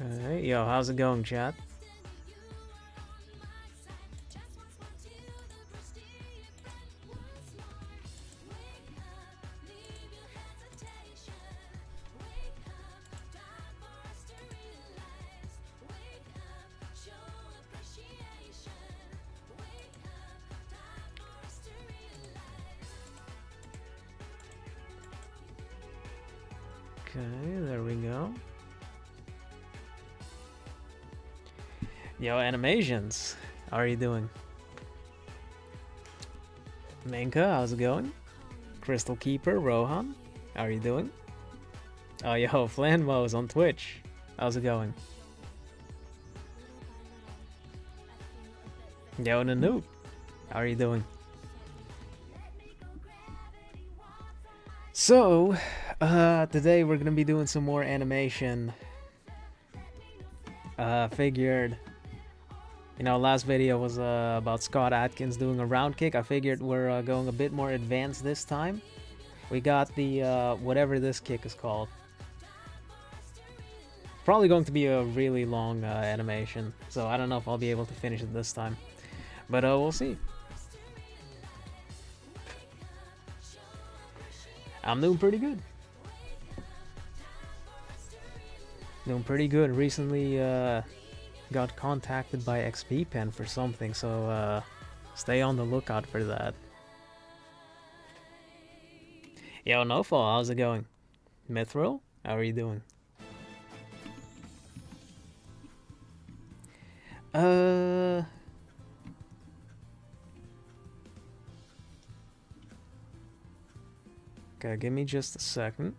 Okay, yo, how's it going, chat? Okay, there we go. Yo, animations, how are you doing? Minka, how's it going? Crystal Keeper, Rohan, how are you doing? Oh, yo, Flanmo's on Twitch, how's it going? Yo, Nanook, how are you doing? So, today we're gonna be doing some more animation. Figured, you know, last video was about Scott Atkins doing a round kick. I figured we're going a bit more advanced this time. We got the, whatever this kick is called. Probably going to be a really long animation, so I don't know if I'll be able to finish it this time. But we'll see. I'm doing pretty good. Doing pretty good. Recently got contacted by XP Pen for something, so stay on the lookout for that. Yo, Nofall, how's it going? Mithril, how are you doing? Okay, give me just a second.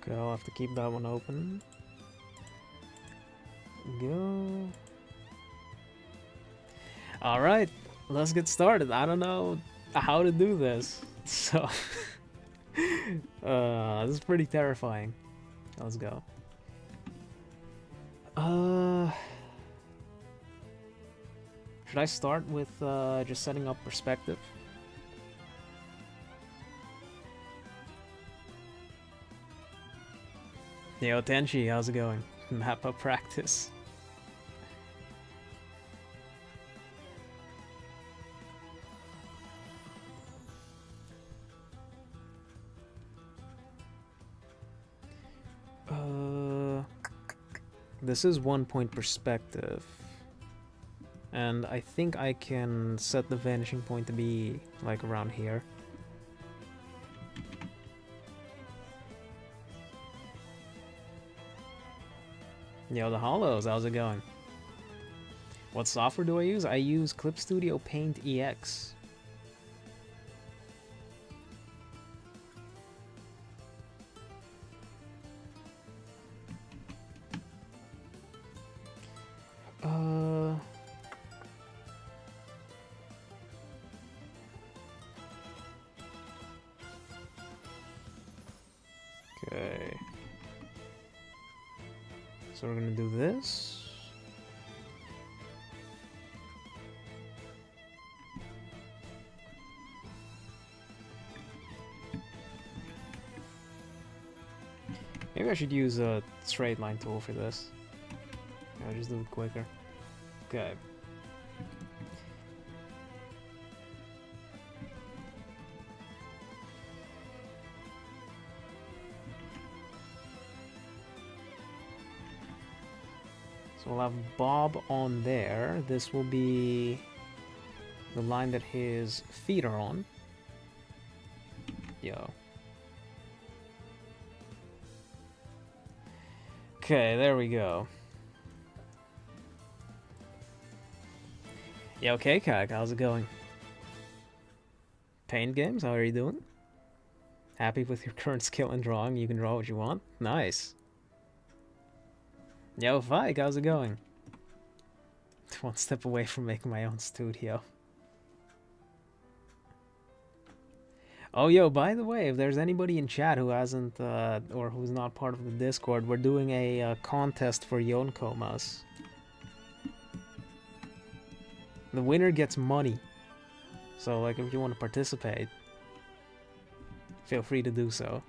Okay, I'll have to keep that one open. Go. Alright, let's get started. I don't know how to do this, so this is pretty terrifying. Let's go. Should I start with just setting up perspective? Yo, Tenchi, how's it going? Map up practice. This is 1 point perspective. And I think I can set the vanishing point to be like around here. Yo, the Hollows, how's it going? What software do I use? I use Clip Studio Paint EX. Okay. So we're gonna do this. Maybe I should use a straight line tool for this. I'll just do it quicker. Okay. So we'll have Bob on there. This will be the line that his feet are on. Yo. Okay, there we go. Yo, K-Kag, how's it going? Paint Games, how are you doing? Happy with your current skill in drawing? You can draw what you want? Nice. Yo, Vike, how's it going? One step away from making my own studio. Oh, yo, by the way, if there's anybody in chat who hasn't, or who's not part of the Discord, we're doing a contest for Yonkomas. The winner gets money. So, like, if you want to participate, feel free to do so.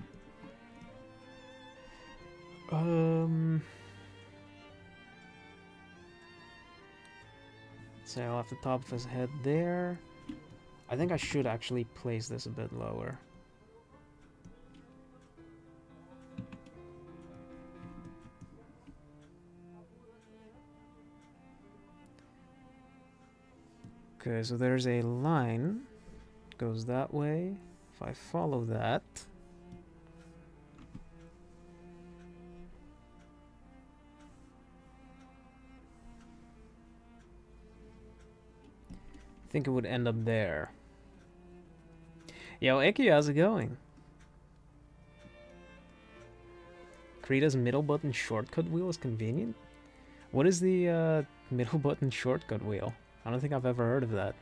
So I'll have the top of his head there. I think I should actually place this a bit lower. Okay, so there's a line. Goes that way. If I follow that... I think it would end up there. Yo, Iki, how's it going? Krita's middle button shortcut wheel is convenient? What is the middle button shortcut wheel? I don't think I've ever heard of that.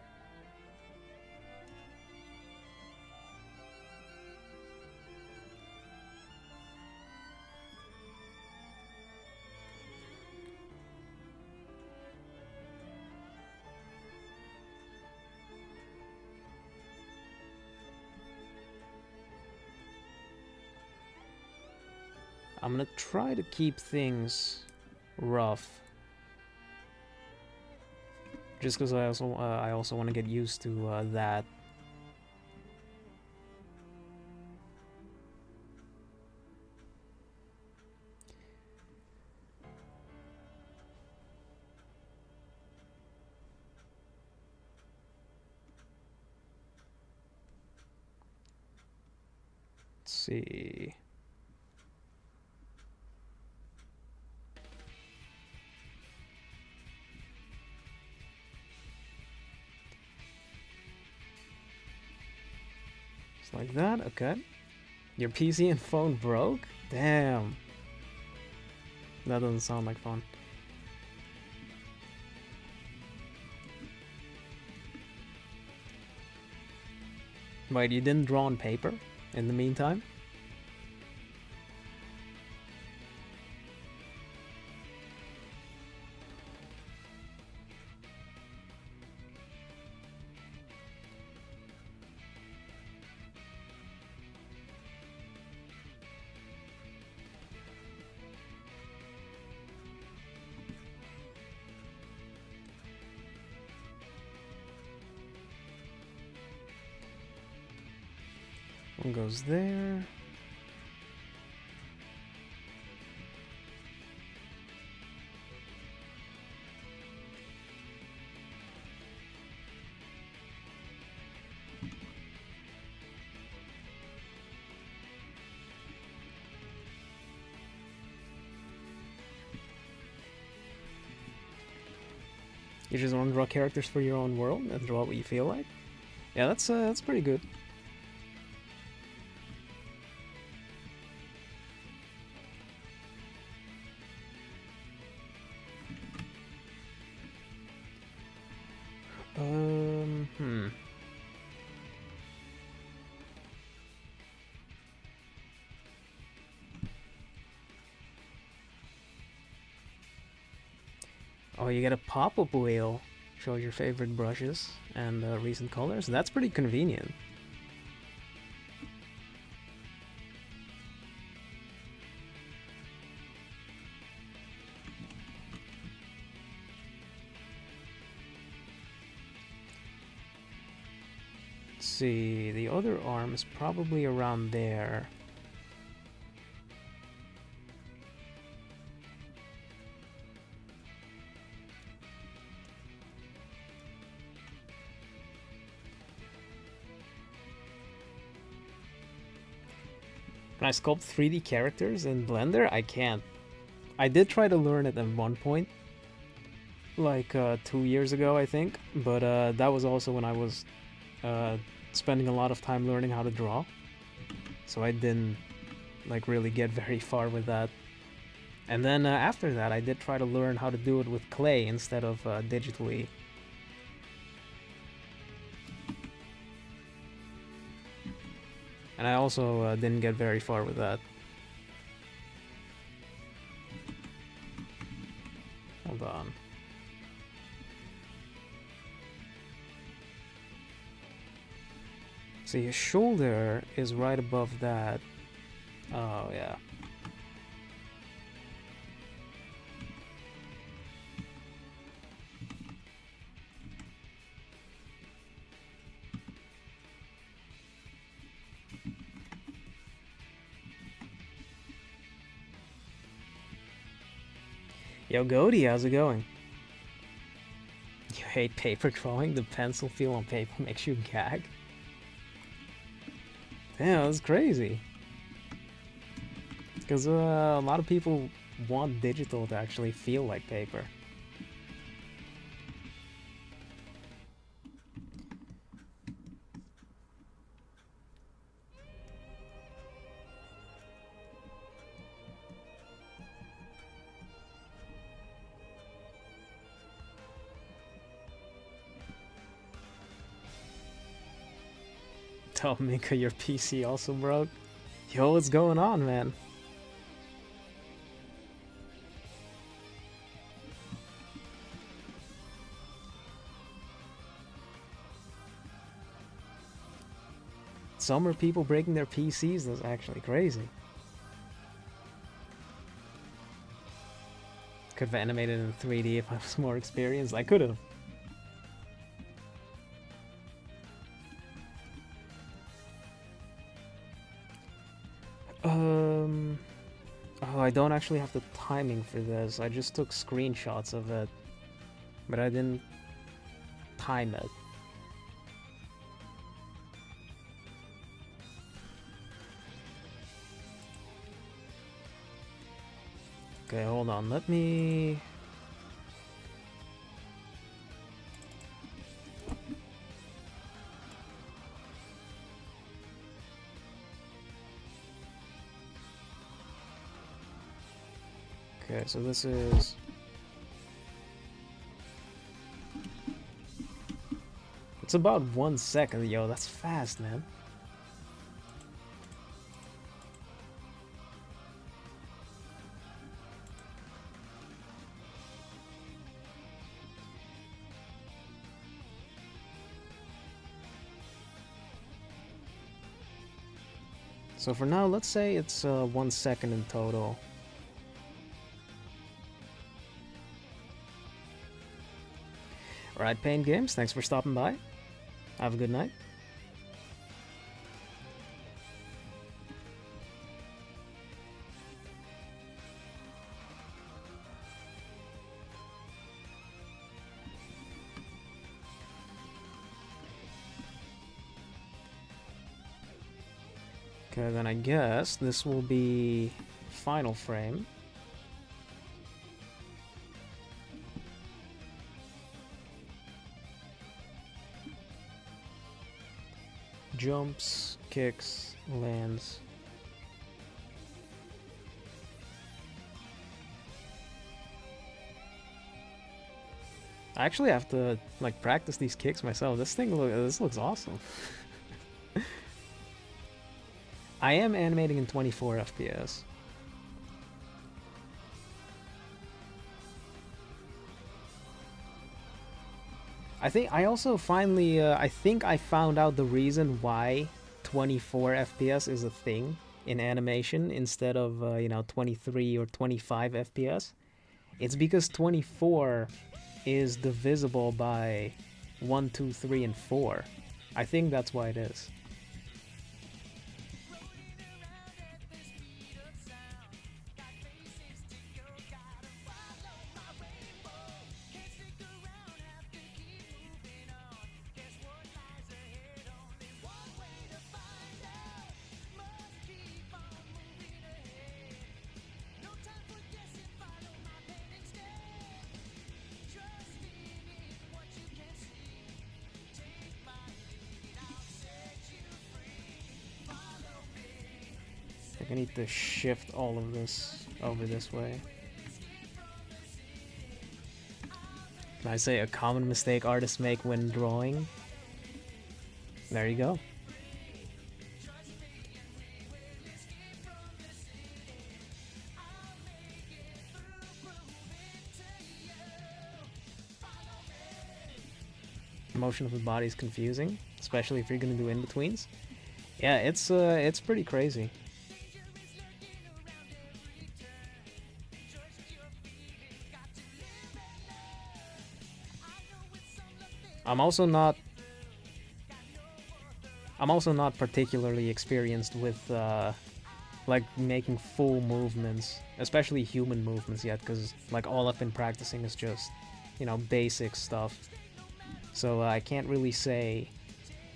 I'm gonna try to keep things rough, just because I also want to get used to that. Let's see. Like that, okay. Your PC and phone broke? Damn. That doesn't sound like fun. Wait, you didn't draw on paper in the meantime? One goes there. You just want to draw characters for your own world and draw what you feel like? Yeah, that's pretty good. Oh, you get a pop-up wheel. Shows your favorite brushes and recent colors. That's pretty convenient. Let's see, the other arm is probably around there. Can I sculpt 3D characters in Blender? I can't. I did try to learn it at one point, like 2 years ago, I think, but that was also when I was spending a lot of time learning how to draw, so I didn't like really get very far with that. And then after that, I did try to learn how to do it with clay instead of digitally. And I also didn't get very far with that. Hold on. See, his shoulder is right above that. Oh, yeah. Yo, Goaty, how's it going? You hate paper drawing? The pencil feel on paper makes you gag? Damn, that's crazy. Because a lot of people want digital to actually feel like paper. Tell Minka your PC also broke. Yo, what's going on, man? Some are people breaking their PCs. That's actually crazy. Could have animated in 3D if I was more experienced. I could have. Oh, I don't actually have the timing for this. I just took screenshots of it, but I didn't time it. Okay, hold on. Let me... Okay, so this is... It's about 1 second. Yo, that's fast, man. So for now, let's say it's 1 second in total. Alright, Pain Games, thanks for stopping by. Have a good night. Okay, then I guess this will be final frame. Jumps, kicks, lands. I actually have to like practice these kicks myself. This looks awesome. I am animating in 24 FPS. I think I also finally, I think I found out the reason why 24 FPS is a thing in animation instead of, 23 or 25 FPS. It's because 24 is divisible by 1, 2, 3, and 4. I think that's why it is. I need to shift all of this over this way. Can I say a common mistake artists make when drawing? There you go. motion of the body is confusing, especially if you're gonna do in-betweens. Yeah, it's pretty crazy. I'm also not particularly experienced with like making full movements, especially human movements yet, because like all I've been practicing is just, you know, basic stuff. So I can't really say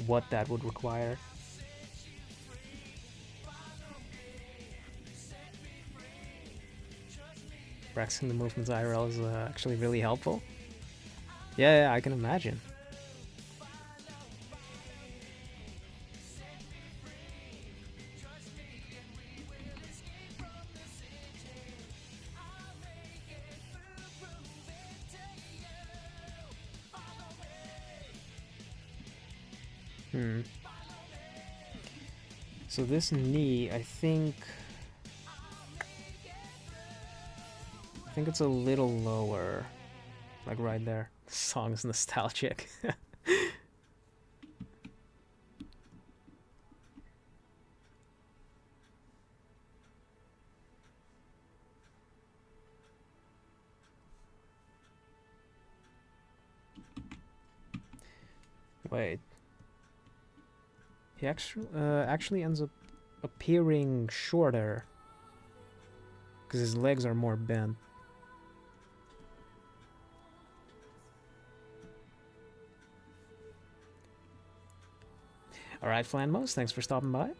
what that would require. Practicing the movements IRL is actually really helpful. Yeah, I can imagine. So this knee, I think it's a little lower, like right there. This song is nostalgic. Wait. He actually ends up appearing shorter because his legs are more bent. Alright, Flanmos, thanks for stopping by.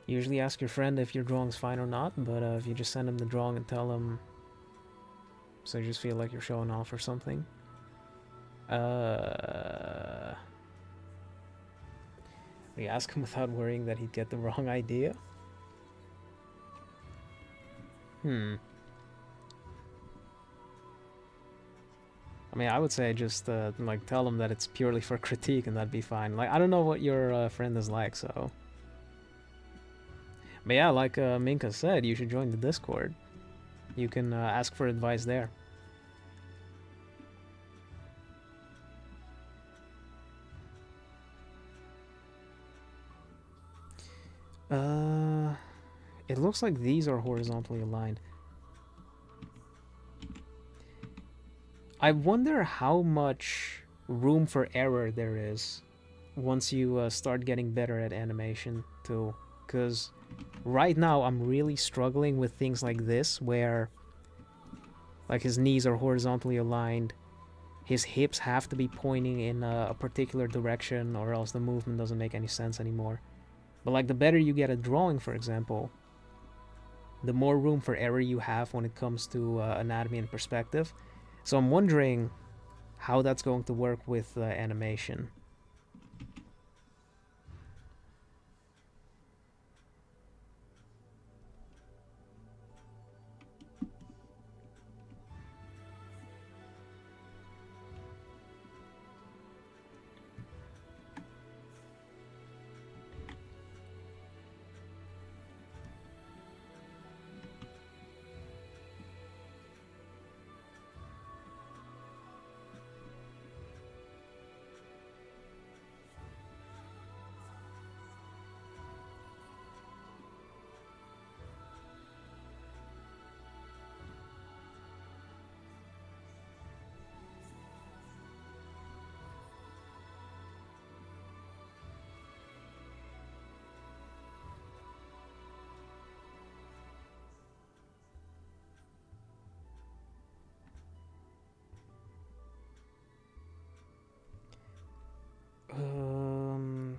Usually ask your friend if your drawing's fine or not, but if you just send him the drawing and tell him, so you just feel like you're showing off or something. We ask him without worrying that he'd get the wrong idea. I mean, I would say just like tell him that it's purely for critique, and that'd be fine. Like, I don't know what your friend is like, so. But yeah, like Minka said, you should join the Discord. You can ask for advice there. It looks like these are horizontally aligned. I wonder how much room for error there is once you start getting better at animation too. Because right now I'm really struggling with things like this, where like his knees are horizontally aligned, his hips have to be pointing in a particular direction, or else the movement doesn't make any sense anymore. But like the better you get at drawing, for example, the more room for error you have when it comes to anatomy and perspective. So I'm wondering how that's going to work with animation.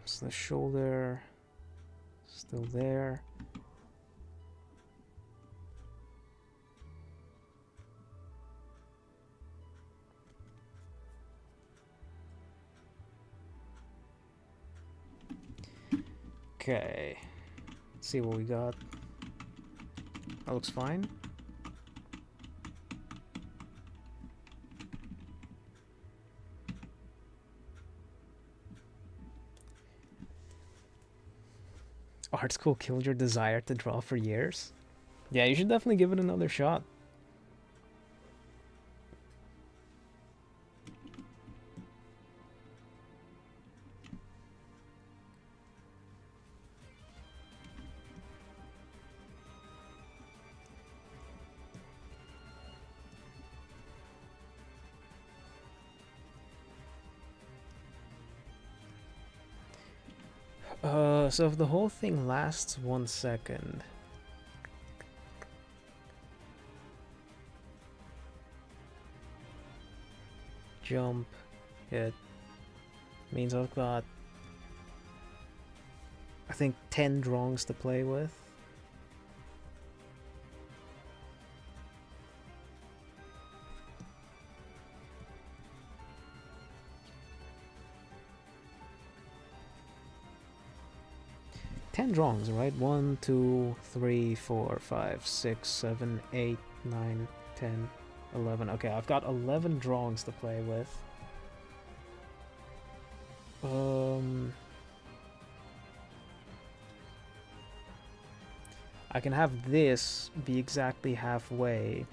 So the shoulder still there. Okay, let's see what we got. That looks fine. Art school killed your desire to draw for years? Yeah, you should definitely give it another shot. So if the whole thing lasts 1 second... Jump, hit, means I've got, I think, 10 drawings to play with. Drawings, right? 1, 2, 3, 4, 5, 6, 7, 8, 9, 10, 11. Okay, I've got 11 drawings to play with. I can have this be exactly halfway.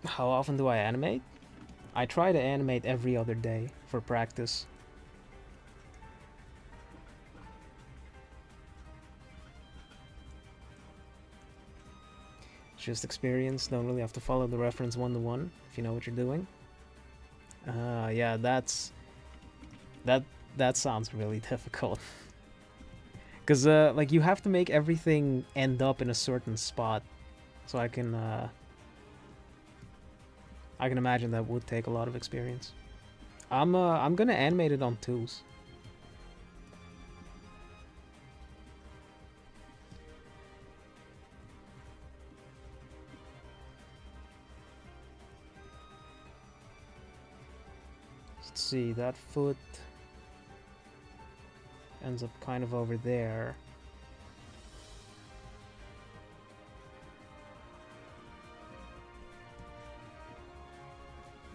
How often do I animate? I try to animate every other day for practice. It's just experience, don't really have to follow the reference one-to-one if you know what you're doing. Yeah, that sounds really difficult. Because, like, you have to make everything end up in a certain spot. So I can imagine that would take a lot of experience. I'm gonna animate it on 2s. Let's see, that foot ends up kind of over there.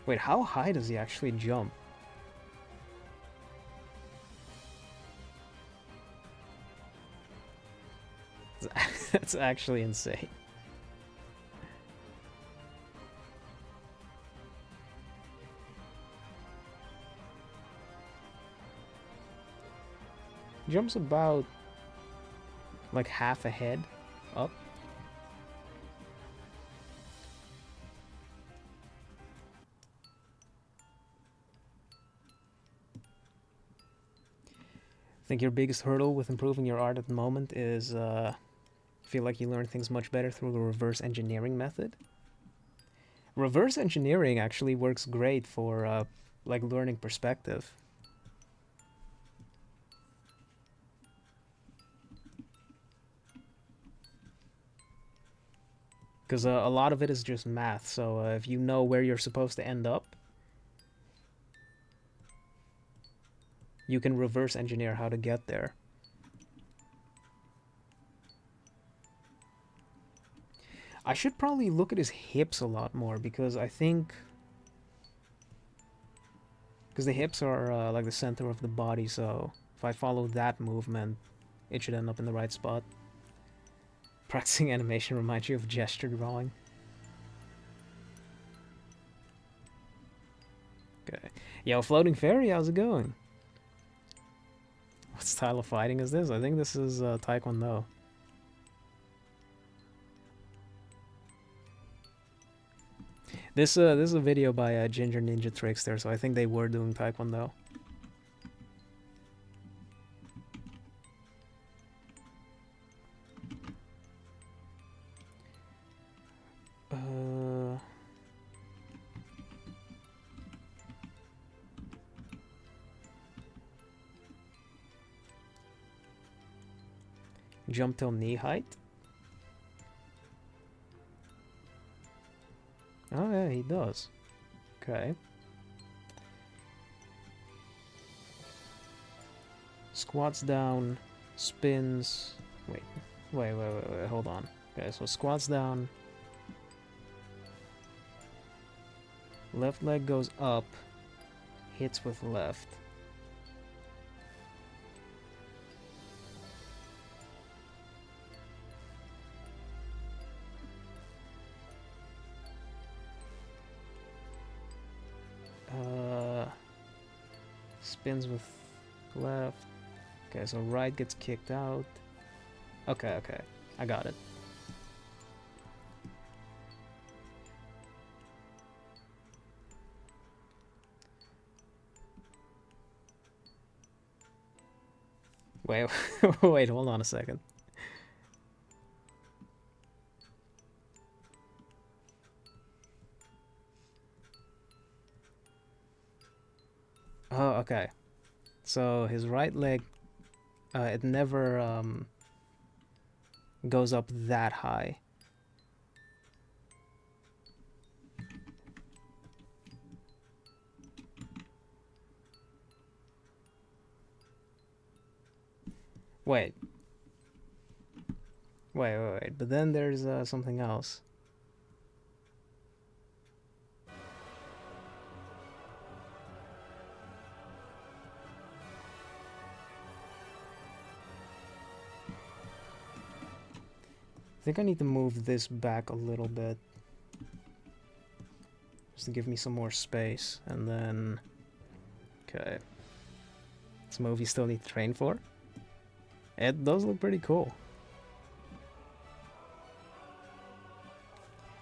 Wait, how high does he actually jump? That's actually insane. Jumps about like half a head up. I think your biggest hurdle with improving your art at the moment is feel like you learn things much better through the reverse engineering method. Reverse engineering actually works great for like learning perspective. Because a lot of it is just math, so if you know where you're supposed to end up, you can reverse engineer how to get there. I should probably look at his hips a lot more, because I think... Because the hips are like the center of the body, so if I follow that movement, it should end up in the right spot. Practicing animation reminds you of gesture drawing. Okay. Yo, Floating Fairy, how's it going? What style of fighting is this? I think this is Taekwondo. This is a video by Ginger Ninja Trickster, so I think they were doing Taekwondo. Jump till knee height. Oh yeah, he does. Okay. Squats down, spins. Wait, hold on. Okay, so squats down. Left leg goes up, hits with left. Spins with left. Okay, so right gets kicked out. Okay, okay. I got it. Wait, wait, hold on a second. Oh, okay. So his right leg, it never goes up that high. Wait. Wait. But then there's something else. I think I need to move this back a little bit. Just to give me some more space. And then... Okay. This move you still need to train for. It does look pretty cool.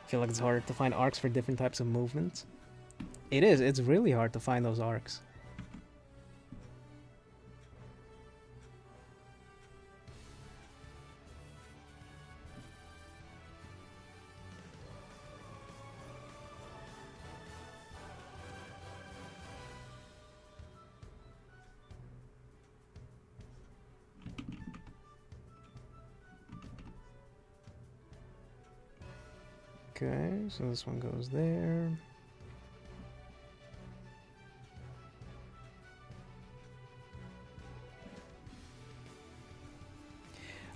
I feel like it's hard to find arcs for different types of movements. It is. It's really hard to find those arcs. Okay, so this one goes there.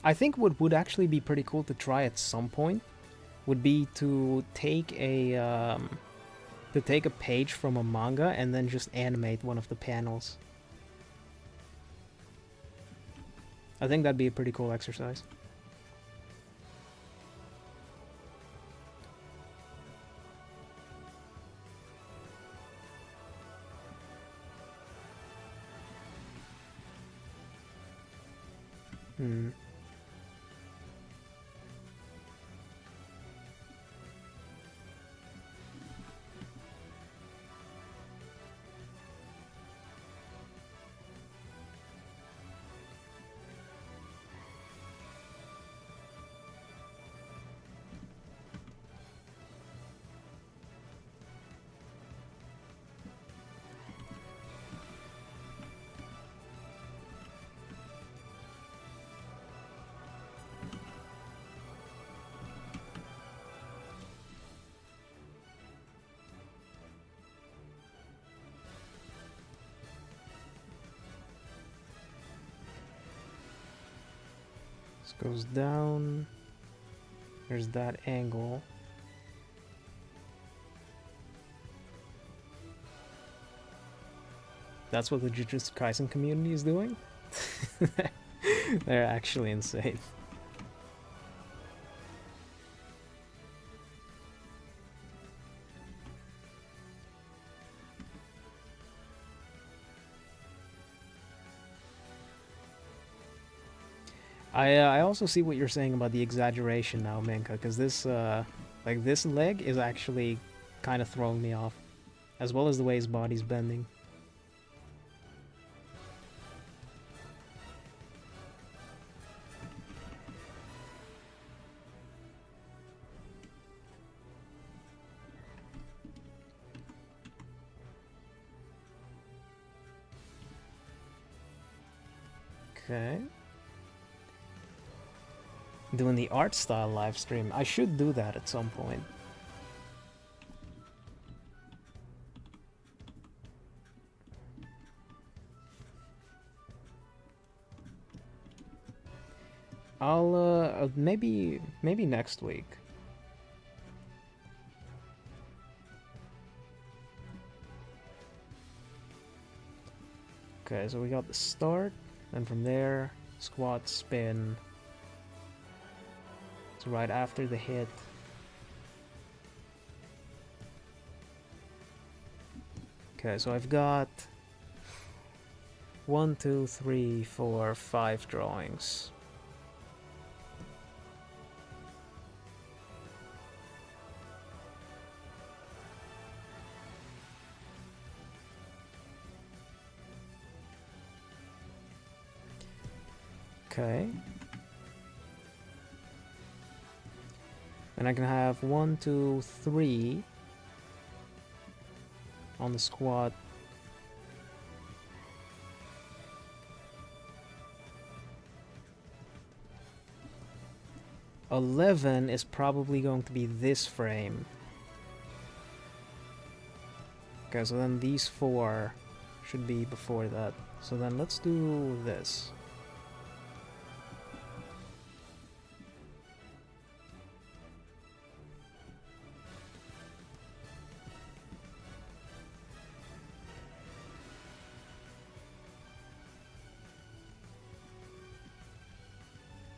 I think what would actually be pretty cool to try at some point would be to take a page from a manga and then just animate one of the panels. I think that'd be a pretty cool exercise. Hmm. This goes down. There's that angle. That's what the Jujutsu Kaisen community is doing? They're actually insane. I also see what you're saying about the exaggeration now, Minka, because this like this leg is actually kind of throwing me off, as well as the way his body's bending. Okay. Doing the art style live stream. I should do that at some point. I'll maybe next week. Okay, so we got the start, and from there, squat, spin. So right after the hit. Okay, so I've got 1, 2, 3, 4, 5 drawings. Okay. Then I can have 1, 2, 3 on the squad. $11 is probably going to be this frame. Okay, so then these 4 should be before that. So then let's do this.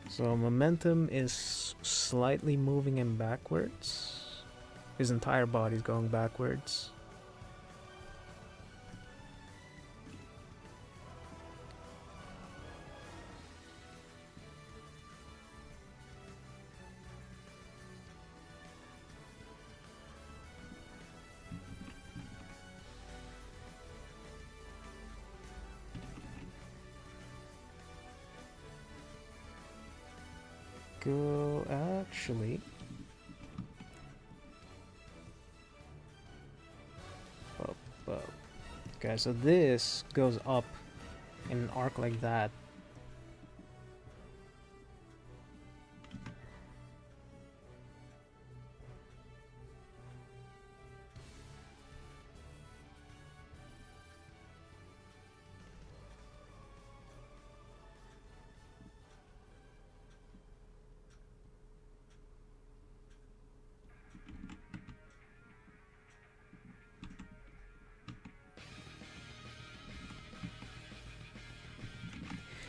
So momentum is slightly moving him backwards. His entire body's going backwards. Go actually. Up. Okay, so this goes up in an arc like that.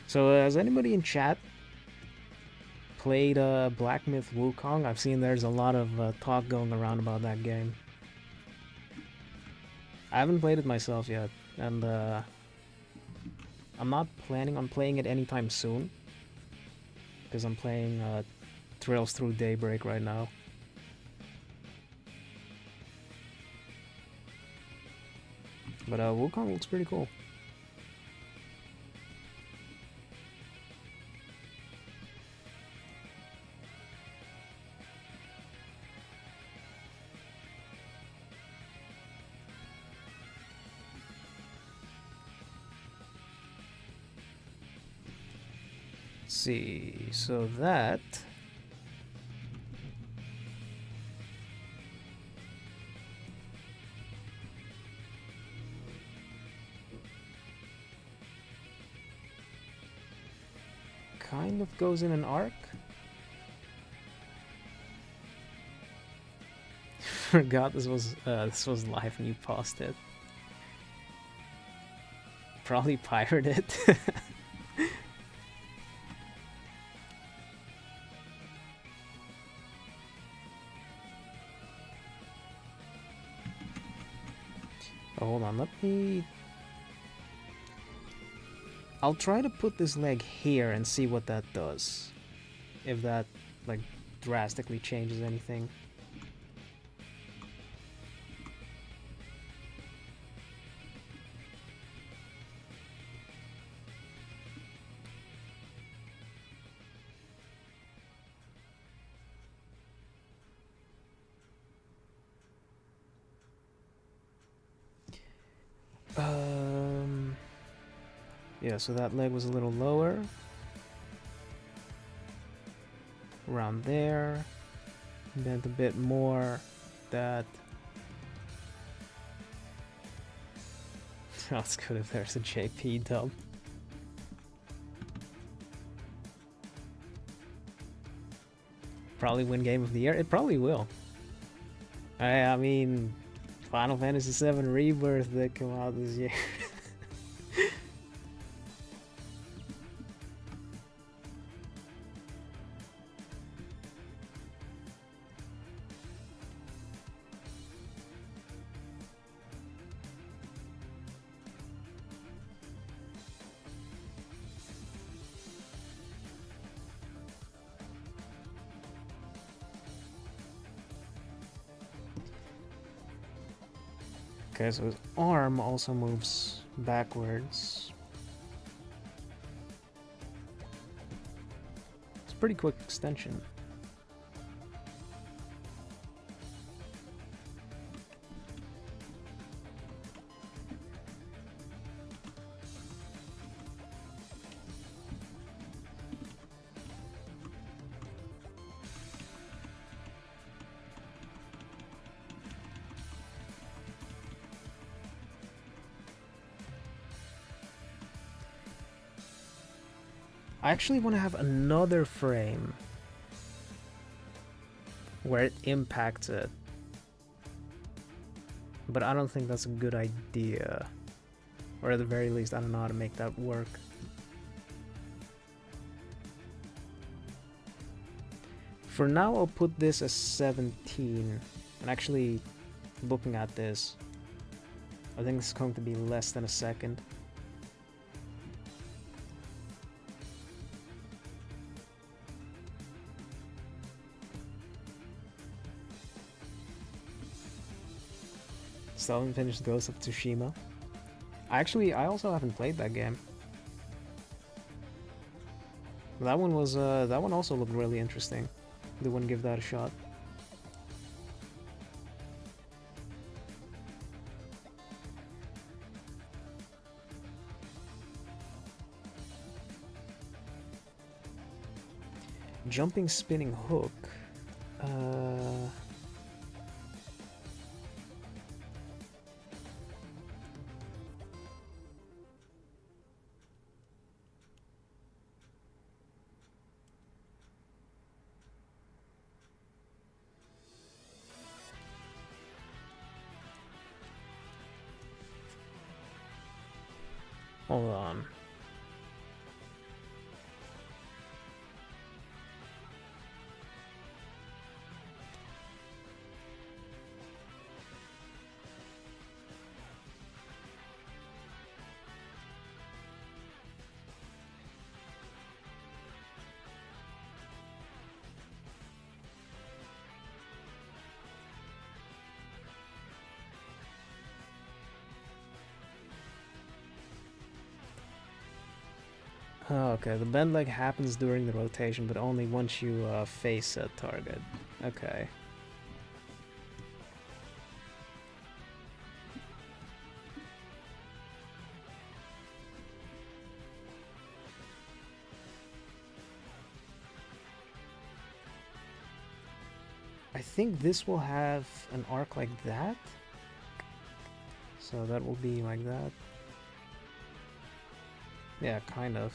So has anybody in chat played Black Myth Wukong? I've seen there's a lot of talk going around about that game. I haven't played it myself yet, and I'm not planning on playing it anytime soon, because I'm playing Trails Through Daybreak right now. But Wukong looks pretty cool. See, so that kind of goes in an arc. Forgot this was live and you paused it. Probably pirated. Oh, hold on, let me... I'll try to put this leg here and see what that does. If that, like, drastically changes anything. Yeah, so that leg was a little lower. Around there. Bent a bit more. That. That's good if there's a JP dub. Probably win Game of the Year. It probably will. I mean, Final Fantasy VII Rebirth that came out this year. Okay, so his arm also moves backwards. It's a pretty quick extension. I actually want to have another frame where it impacts it. But I don't think that's a good idea. Or at the very least, I don't know how to make that work. For now, I'll put this as 17. And actually, looking at this, I think this is going to be less than a second. Still haven't finished Ghost of Tsushima. I also haven't played that game. That one was that one also looked really interesting. Do want to give that a shot. Jumping spinning hook. Hold on. Oh, okay, the bend leg happens during the rotation, but only once you face a target. Okay. I think this will have an arc like that. So that will be like that. Yeah, kind of.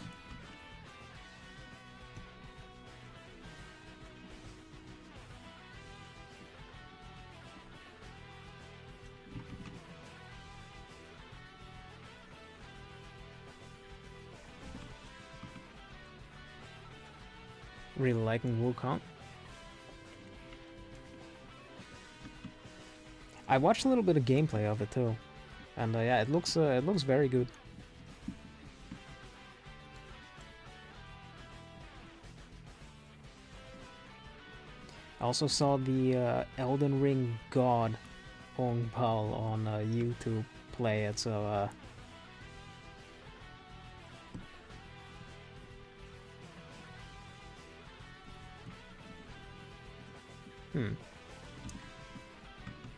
Really liking Wukong. I watched a little bit of gameplay of it too, and yeah, it looks very good. I also saw the Elden Ring God Hong Pao on YouTube play it, so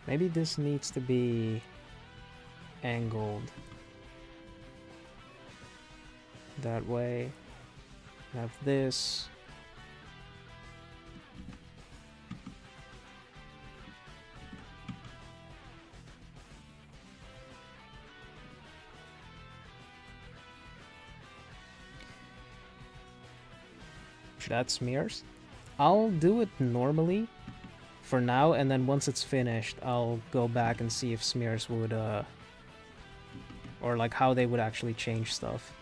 maybe this needs to be angled that way. Have this. Should add smears? I'll do it normally for now, and then once it's finished, I'll go back and see if smears would, or like how they would actually change stuff.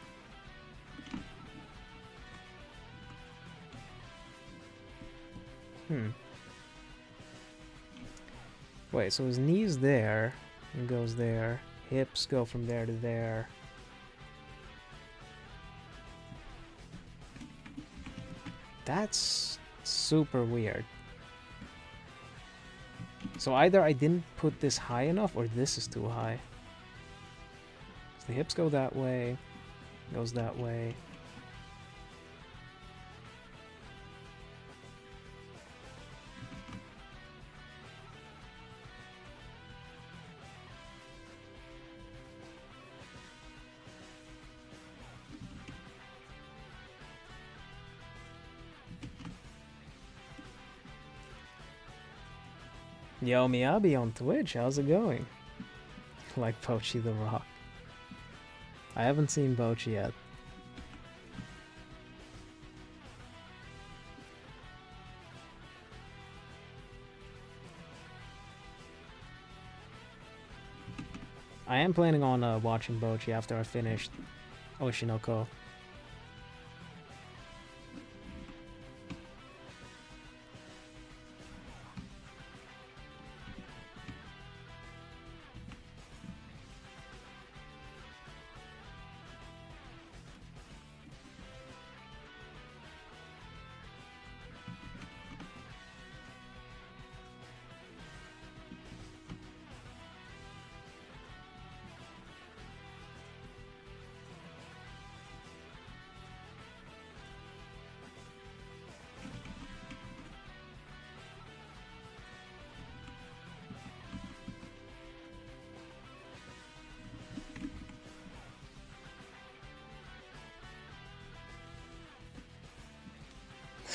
Wait, so his knee's there, and goes there. Hips go from there to there. That's super weird. So either I didn't put this high enough or this is too high. 'Cause the hips go that way, goes that way. Yo, Miyabi on Twitch, how's it going? Like Pochi the Rock. I haven't seen Pochi yet. I am planning on watching Bochi after I finished Oshinoko.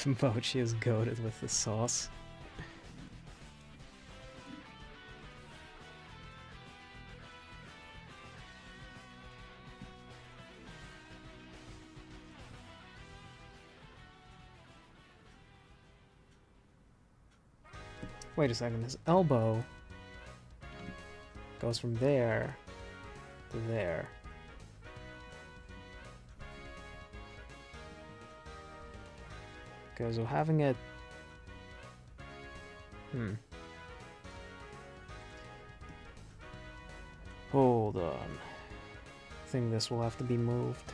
Bochi is goated with the sauce. Wait a second, his elbow goes from there to there. Okay, so having it... Hold on. I think this will have to be moved.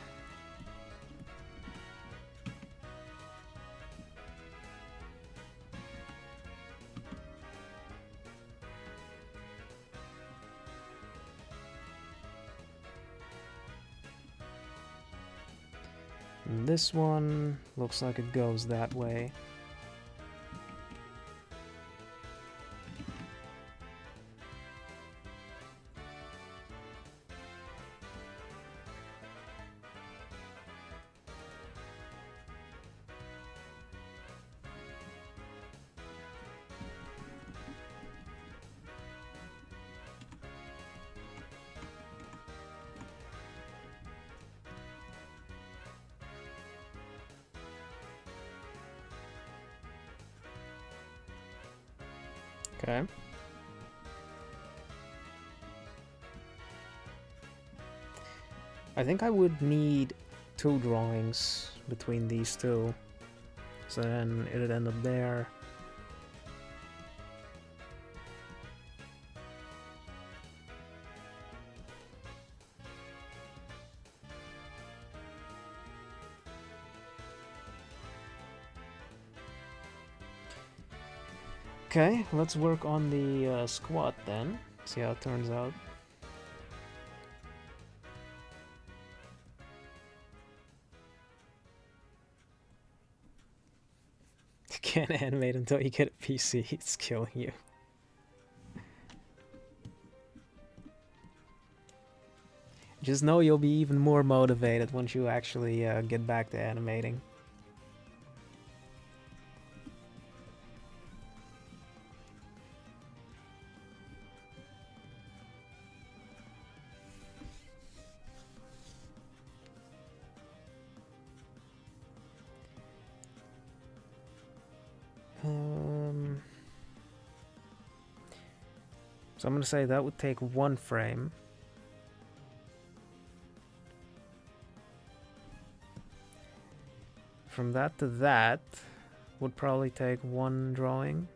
And this one looks like it goes that way. Okay. I think I would need 2 drawings between these two. So then it'd end up there. Okay, let's work on the squat then. See how it turns out. You can't animate until you get a PC. It's killing you. Just know you'll be even more motivated once you actually get back to animating. So I'm going to say that would take 1 frame. From that to that would probably take 1 drawing.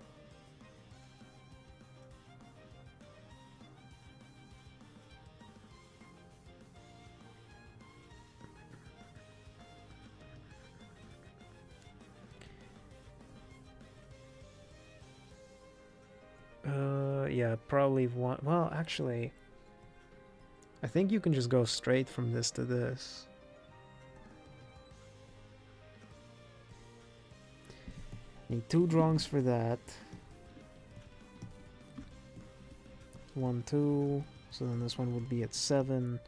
probably want... Well, actually, I think you can just go straight from this to this. Need 2 drawings for that. 1, 2. So then this one would be at 7.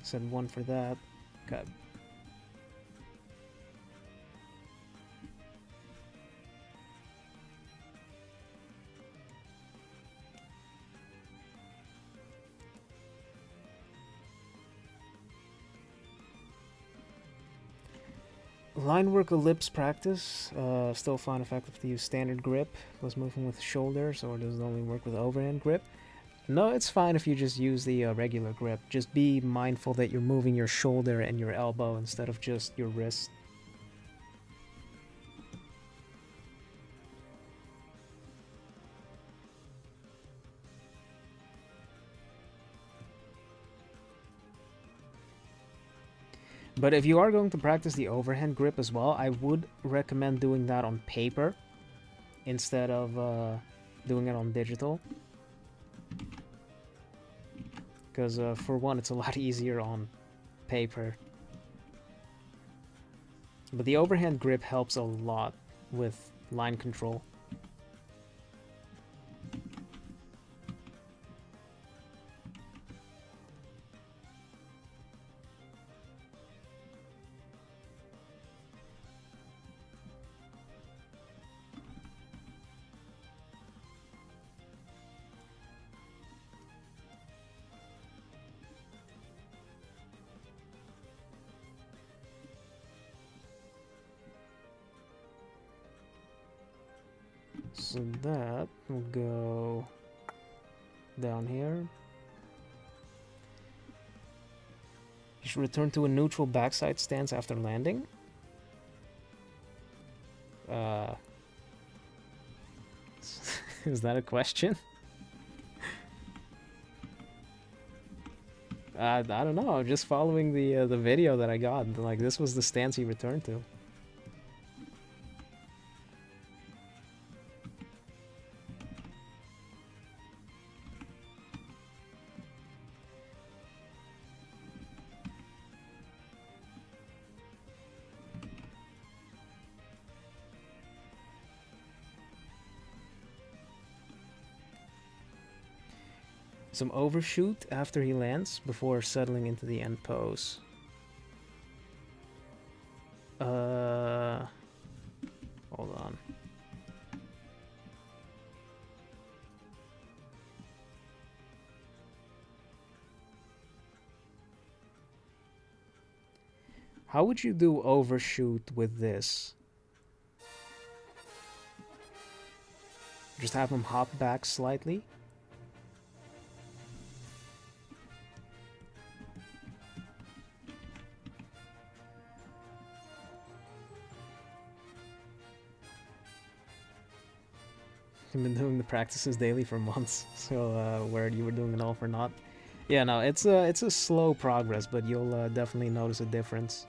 Said 1 for that. Okay. Line work ellipse practice. Still find effective to use standard grip. Was moving with shoulders, or does it only work with overhand grip? No, it's fine if you just use the regular grip. Just be mindful that you're moving your shoulder and your elbow instead of just your wrist. But if you are going to practice the overhand grip as well, I would recommend doing that on paper instead of doing it on digital. Because for one, it's a lot easier on paper. But the overhand grip helps a lot with line control. So that will go down here. You should return to a neutral backside stance after landing. Is that a question? I don't know. I'm just following the video that I got. Like, this was the stance he returned to. Some overshoot after he lands before settling into the end pose. Hold on. How would you do overshoot with this? Just have him hop back slightly? I've been doing the practices daily for months, so where you were doing it all for naught. Yeah, no, it's a slow progress, but you'll definitely notice a difference.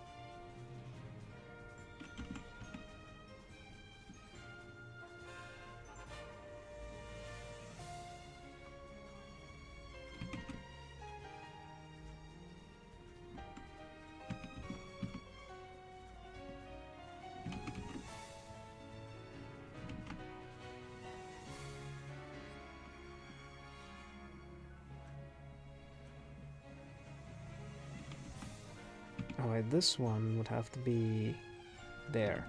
Alright, this one would have to be there.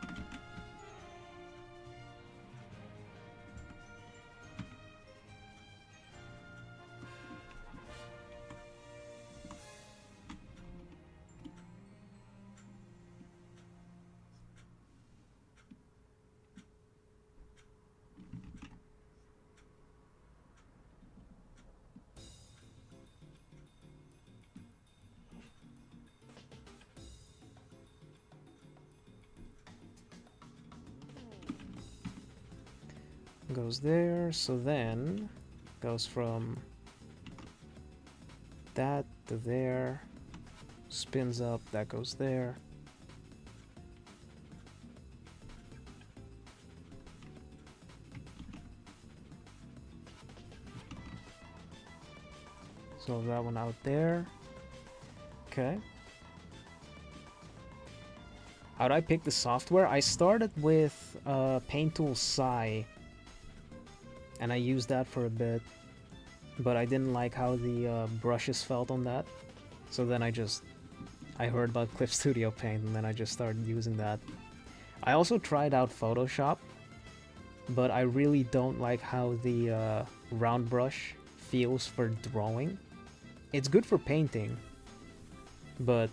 Goes there, so then goes from that to there, spins up, that goes there. So that one out there. Okay. How'd I pick the software? I started with Paint Tool Sai, and I used that for a bit, but I didn't like how the brushes felt on that. So then I heard about Clip Studio Paint, and then I just started using that. I also tried out Photoshop, but I really don't like how the round brush feels for drawing. It's good for painting, but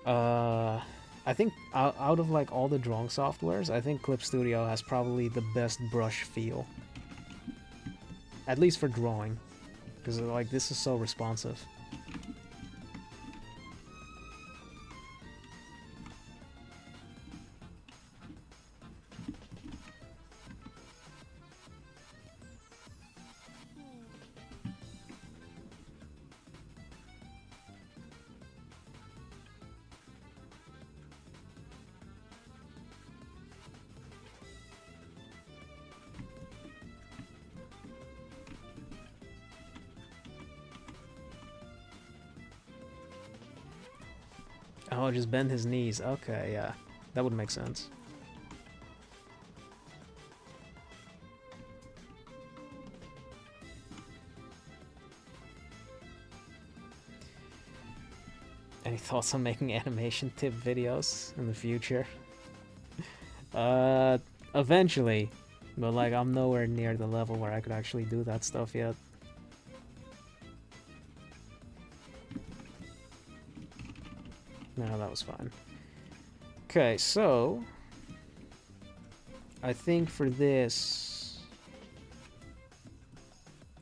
I think out of like all the drawing softwares, I think Clip Studio has probably the best brush feel. At least for drawing, because like this is so responsive. Oh, just bend his knees. Okay, yeah. That would make sense. Any thoughts on making animation tip videos in the future? Eventually. But like, I'm nowhere near the level where I could actually do that stuff yet. No, that was fine. Okay, so I think for this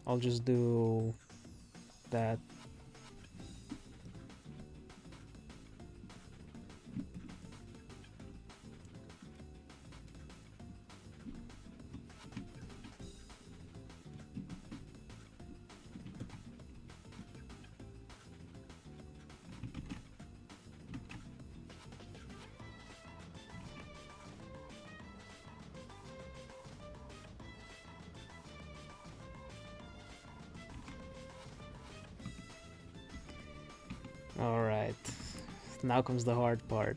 I'll just do that. Alright, now comes the hard part.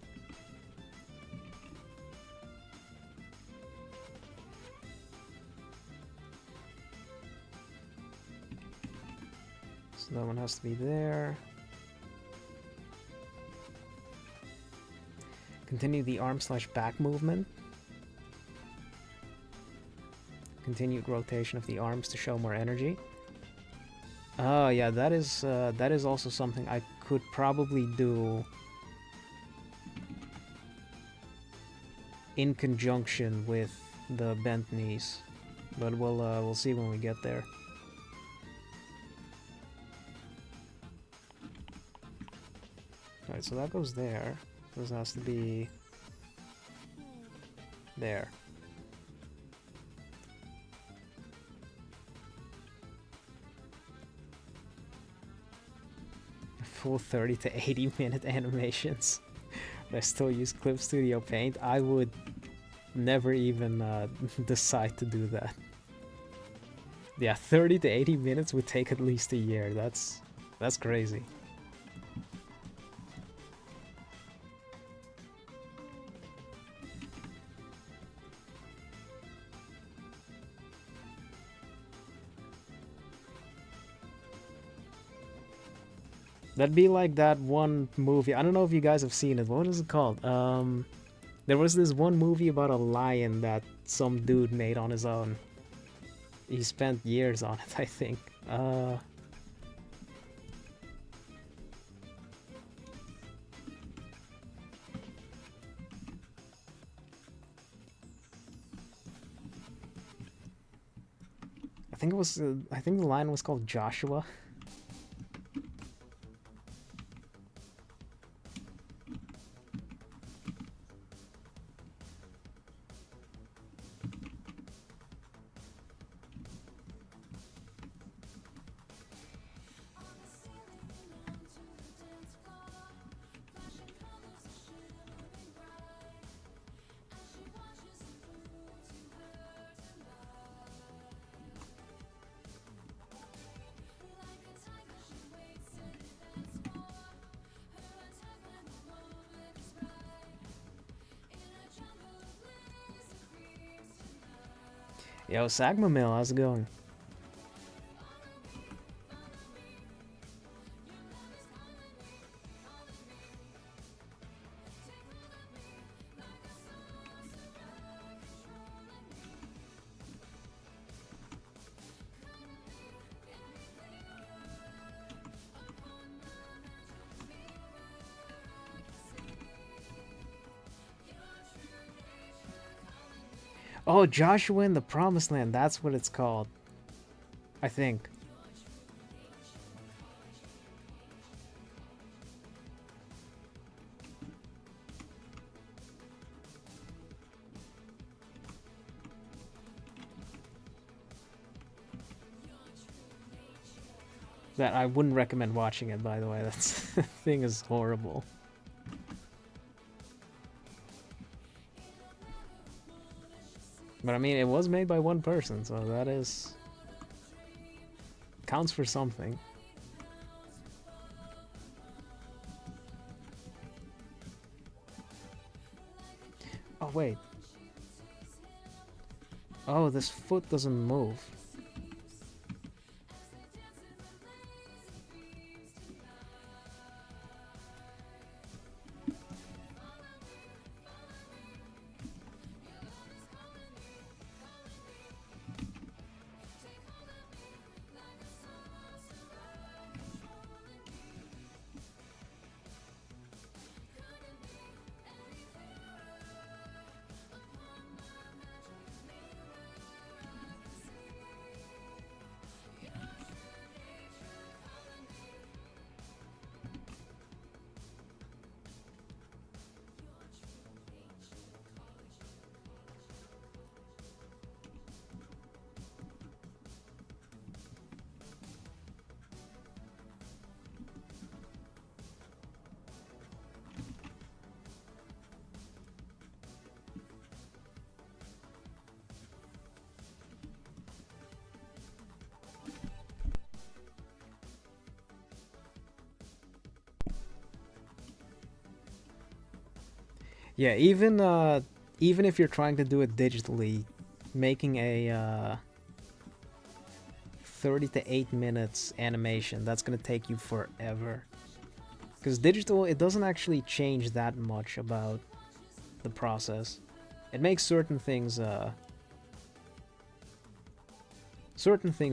So that one has to be there. Continue the arm/back movement. Continued rotation of the arms to show more energy. Oh yeah, that is also something I could probably do in conjunction with the bent knees, but we'll see when we get there. Alright, so that goes there. This has to be there. Full 30 to 80 minute animations. But I still use Clip Studio Paint. I would never even decide to do that. Yeah, 30 to 80 minutes would take at least a year. That's crazy. That'd be like that one movie. I don't know if you guys have seen it. What is it called? There was this one movie about a lion that some dude made on his own. He spent years on it, I think. I think it was. I think the lion was called Joshua. Yo, Sagma Mill, how's it going? Oh, Joshua in the Promised Land, that's what it's called. I think. That I wouldn't recommend watching it, by the way. That's thing is horrible. But I mean, it was made by one person, so that is counts for something. Oh wait. Oh, this foot doesn't move. Yeah, even if you're trying to do it digitally, making a 30 to 8 minutes animation, that's gonna take you forever. Because digital, it doesn't actually change that much about the process. It makes certain things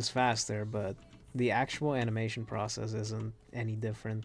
faster, but the actual animation process isn't any different.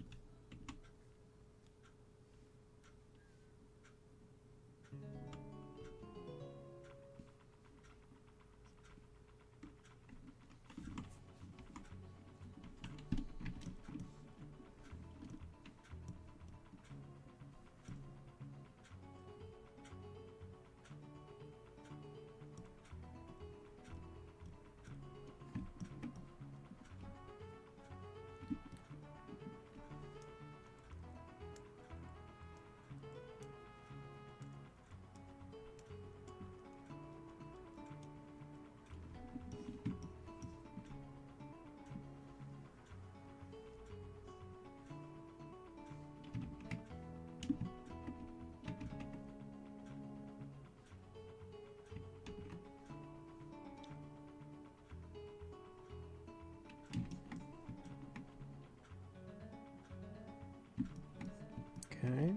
Okay.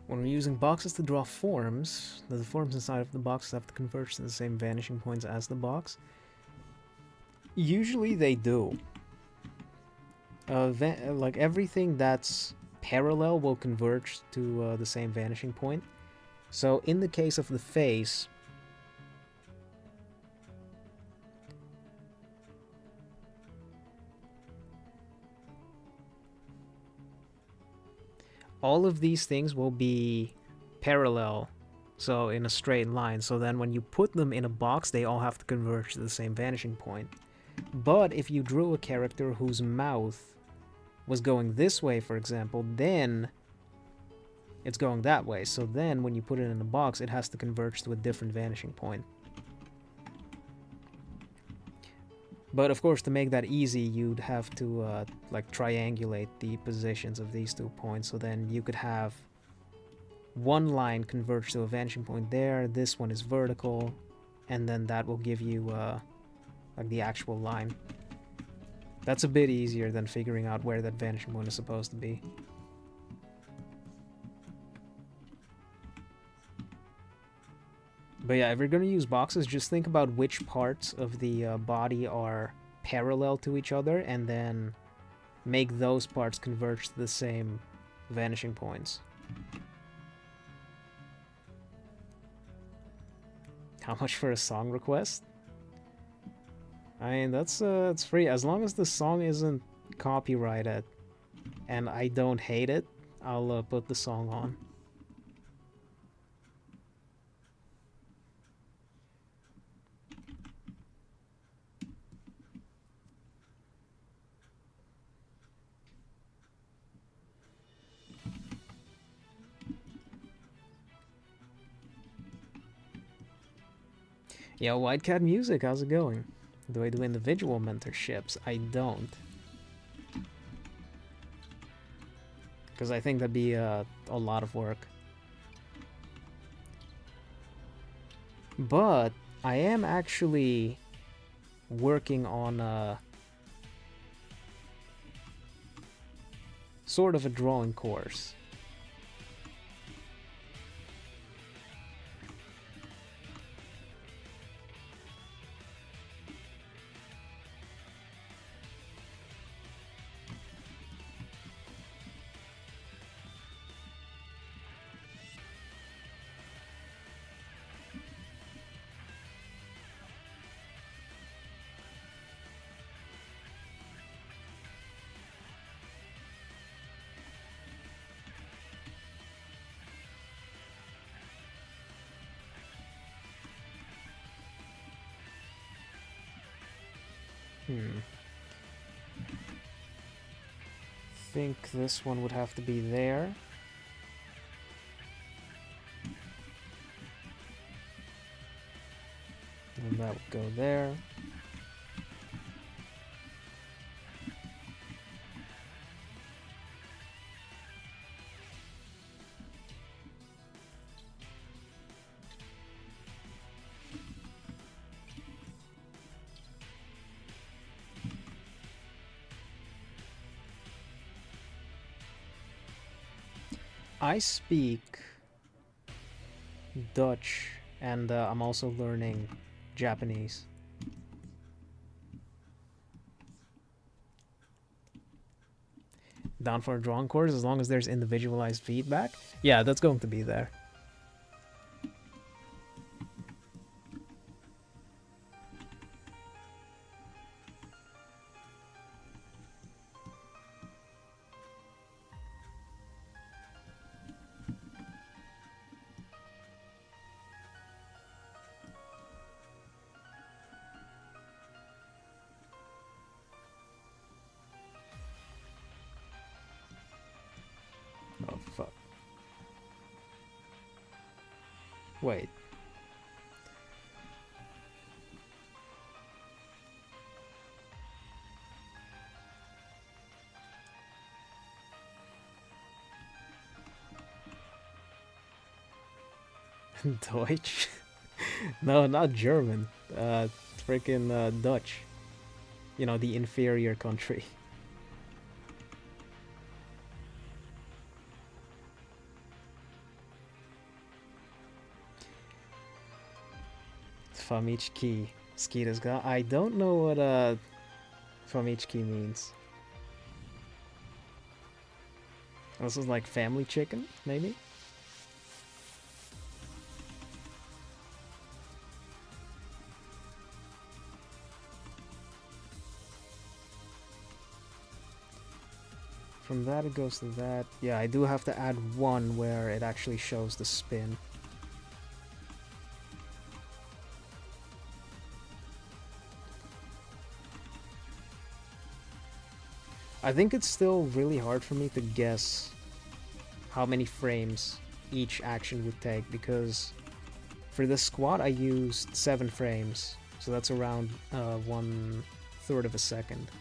When we're using boxes to draw forms, the forms inside of the boxes have to converge to the same vanishing points as the box. Usually they do. Like everything that's parallel will converge to the same vanishing point. So in the case of the face, all of these things will be parallel, so in a straight line. So then when you put them in a box, they all have to converge to the same vanishing point. But if you drew a character whose mouth was going this way, for example, then it's going that way. So then when you put it in a box, it has to converge to a different vanishing point. But of course, to make that easy, you'd have to like triangulate the positions of these 2 points. So then you could have one line converge to a vanishing point there. This one is vertical. and then that will give you like the actual line. That's a bit easier than figuring out where that vanishing point is supposed to be. But yeah, if you're going to use boxes, just think about which parts of the body are parallel to each other, and then make those parts converge to the same vanishing points. How much for a song request? I mean, that's it's free. As long as the song isn't copyrighted and I don't hate it, I'll put the song on. Yo, White Cat Music, how's it going? Do I do individual mentorships? I don't. Because I think that'd be a lot of work. But I am actually working on a sort of a drawing course. I think this one would have to be there. And that would go there. I speak Dutch, and I'm also learning Japanese. Down for a drawing course as long as there's individualized feedback? Yeah, that's going to be there. Oh, fuck. Wait. Deutsch? No, not German. Freaking Dutch. You know, the inferior country. Famichki. Skida's got. I don't know what Famichki means. This is like family chicken, maybe? From that it goes to that. Yeah, I do have to add one where it actually shows the spin. I think it's still really hard for me to guess how many frames each action would take, because for the squat I used 7 frames, so that's around 1/3 of a second.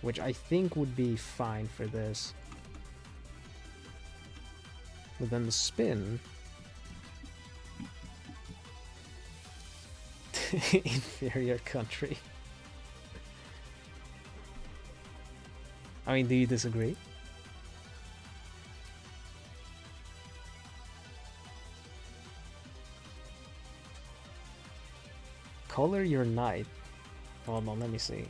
Which I think would be fine for this. But then the spin Inferior country. I mean, do you disagree? Color your knight. Hold on, let me see.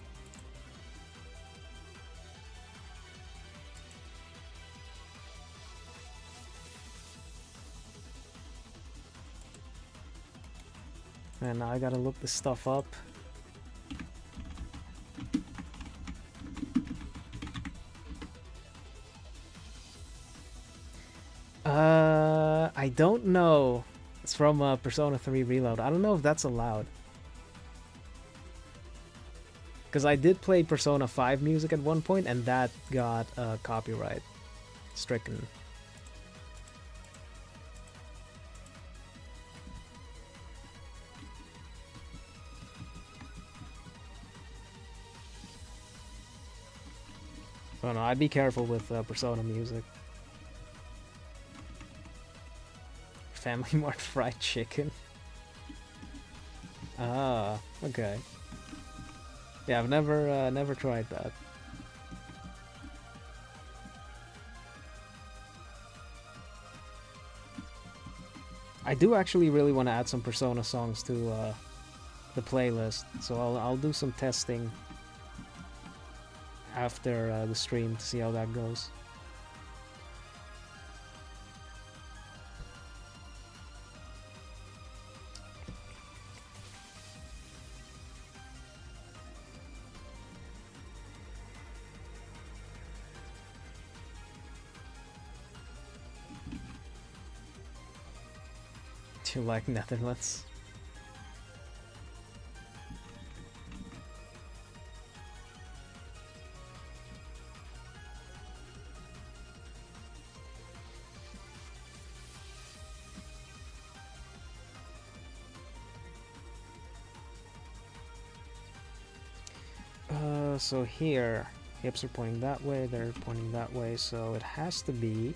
And now I gotta look this stuff up. I don't know. It's from Persona 3 Reload. I don't know if that's allowed. Because I did play Persona 5 music at one point, and that got copyright stricken. So no, I'd be careful with Persona music. Family Mart fried chicken. Ah, okay. Yeah, I've never tried that. I do actually really want to add some Persona songs to the playlist, so I'll do some testing after the stream to see how that goes. Do you like Netherlands? So here, hips are pointing that way, they're pointing that way, so it has to be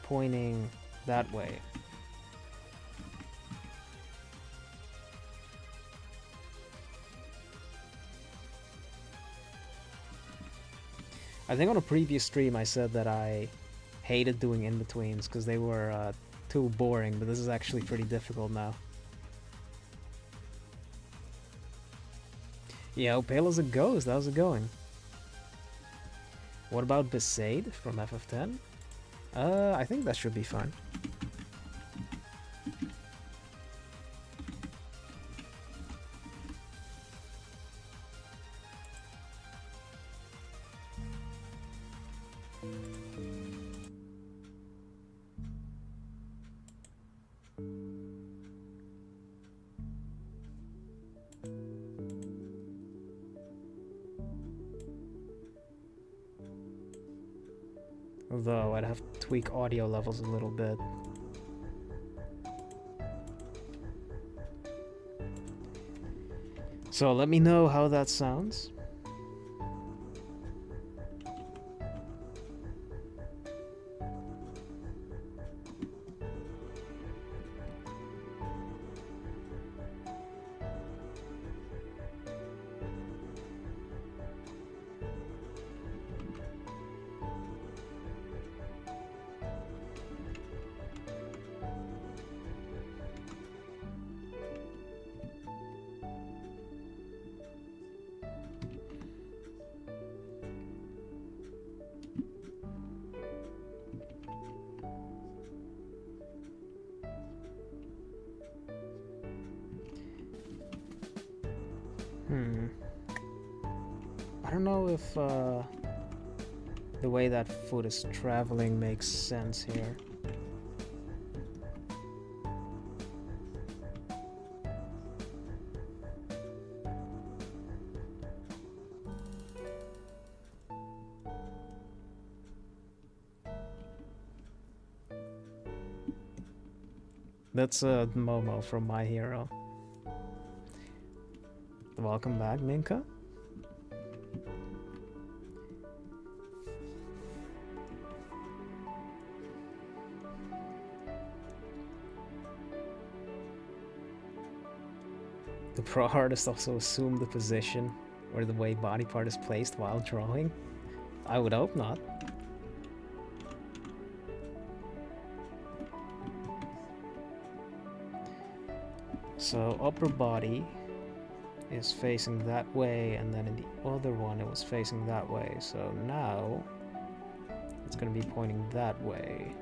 pointing that way. I think on a previous stream I said that I hated doing in-betweens because they were too boring, but this is actually pretty difficult now. Yeah, pale as a ghost, how's it going? What about Besaid from FF10? I think that should be fine. Although I'd have to tweak audio levels a little bit. So let me know how that sounds. I don't know if the way that foot is traveling makes sense here. That's Momo from My Hero. Welcome back, Minka. The pro artist also assumed the position or the way body part is placed while drawing? I would hope not. So upper body is facing that way, and then in the other one it was facing that way. So now it's going to be pointing that way.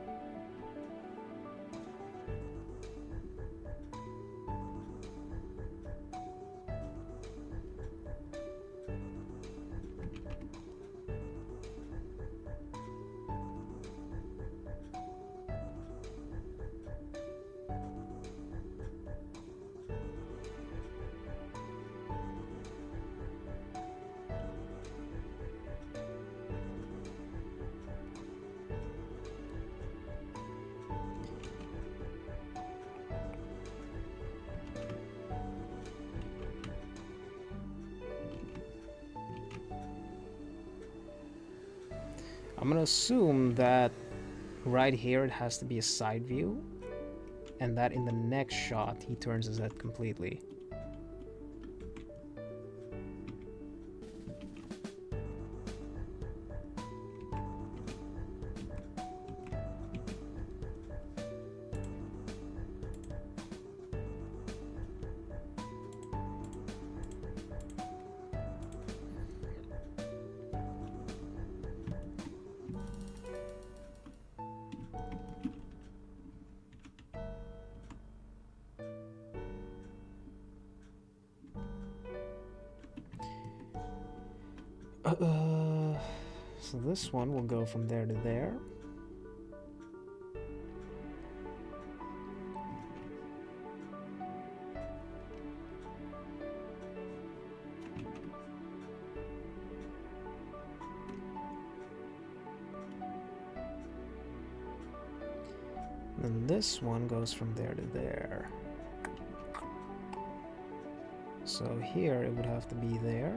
I'm gonna assume that right here it has to be a side view, and that in the next shot he turns his head completely. So this one will go from there to there. And this one goes from there to there. So here it would have to be there.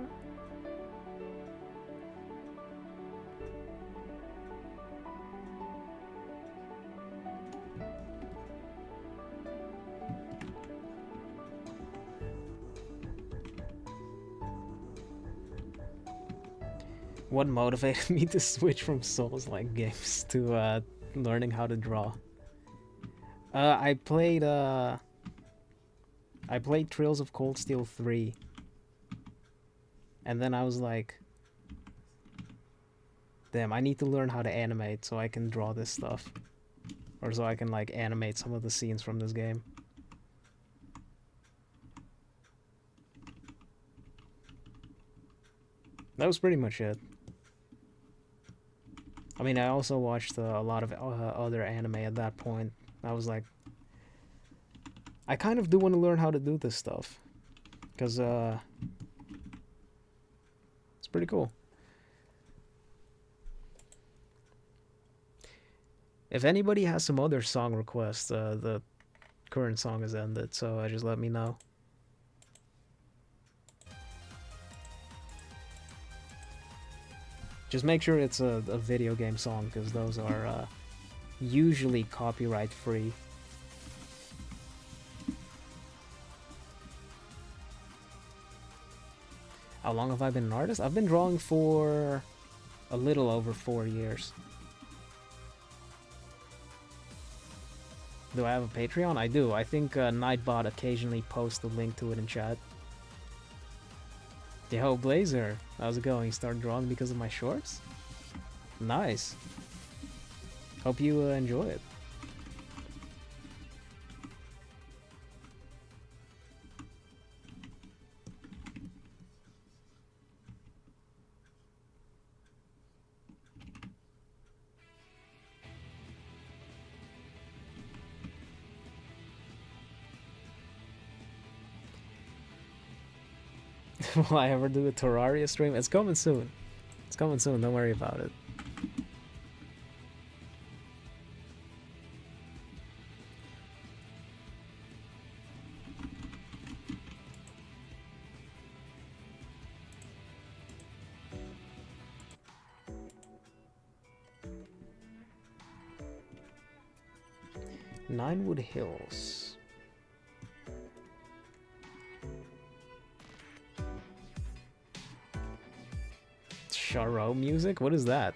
What motivated me to switch from Souls-like games to learning how to draw? I played Trails of Cold Steel 3, and then I was like, damn, I need to learn how to animate so I can draw this stuff, or so I can like animate some of the scenes from this game. That was pretty much it. I mean, I also watched a lot of other anime at that point. I was like, I kind of do want to learn how to do this stuff, because it's pretty cool. If anybody has some other song requests, the current song has ended, so just let me know. Just make sure it's a video game song, because those are usually copyright free. How long have I been an artist? I've been drawing for a little over 4 years. Do I have a Patreon? I do. I think Nightbot occasionally posts a link to it in chat. Yo, Blazer, how's it going? You started drawing because of my shorts? Nice. Hope you enjoy it. Will I ever do a Terraria stream? It's coming soon. It's coming soon, don't worry about it. Ninewood Hills. Tarot music? What is that?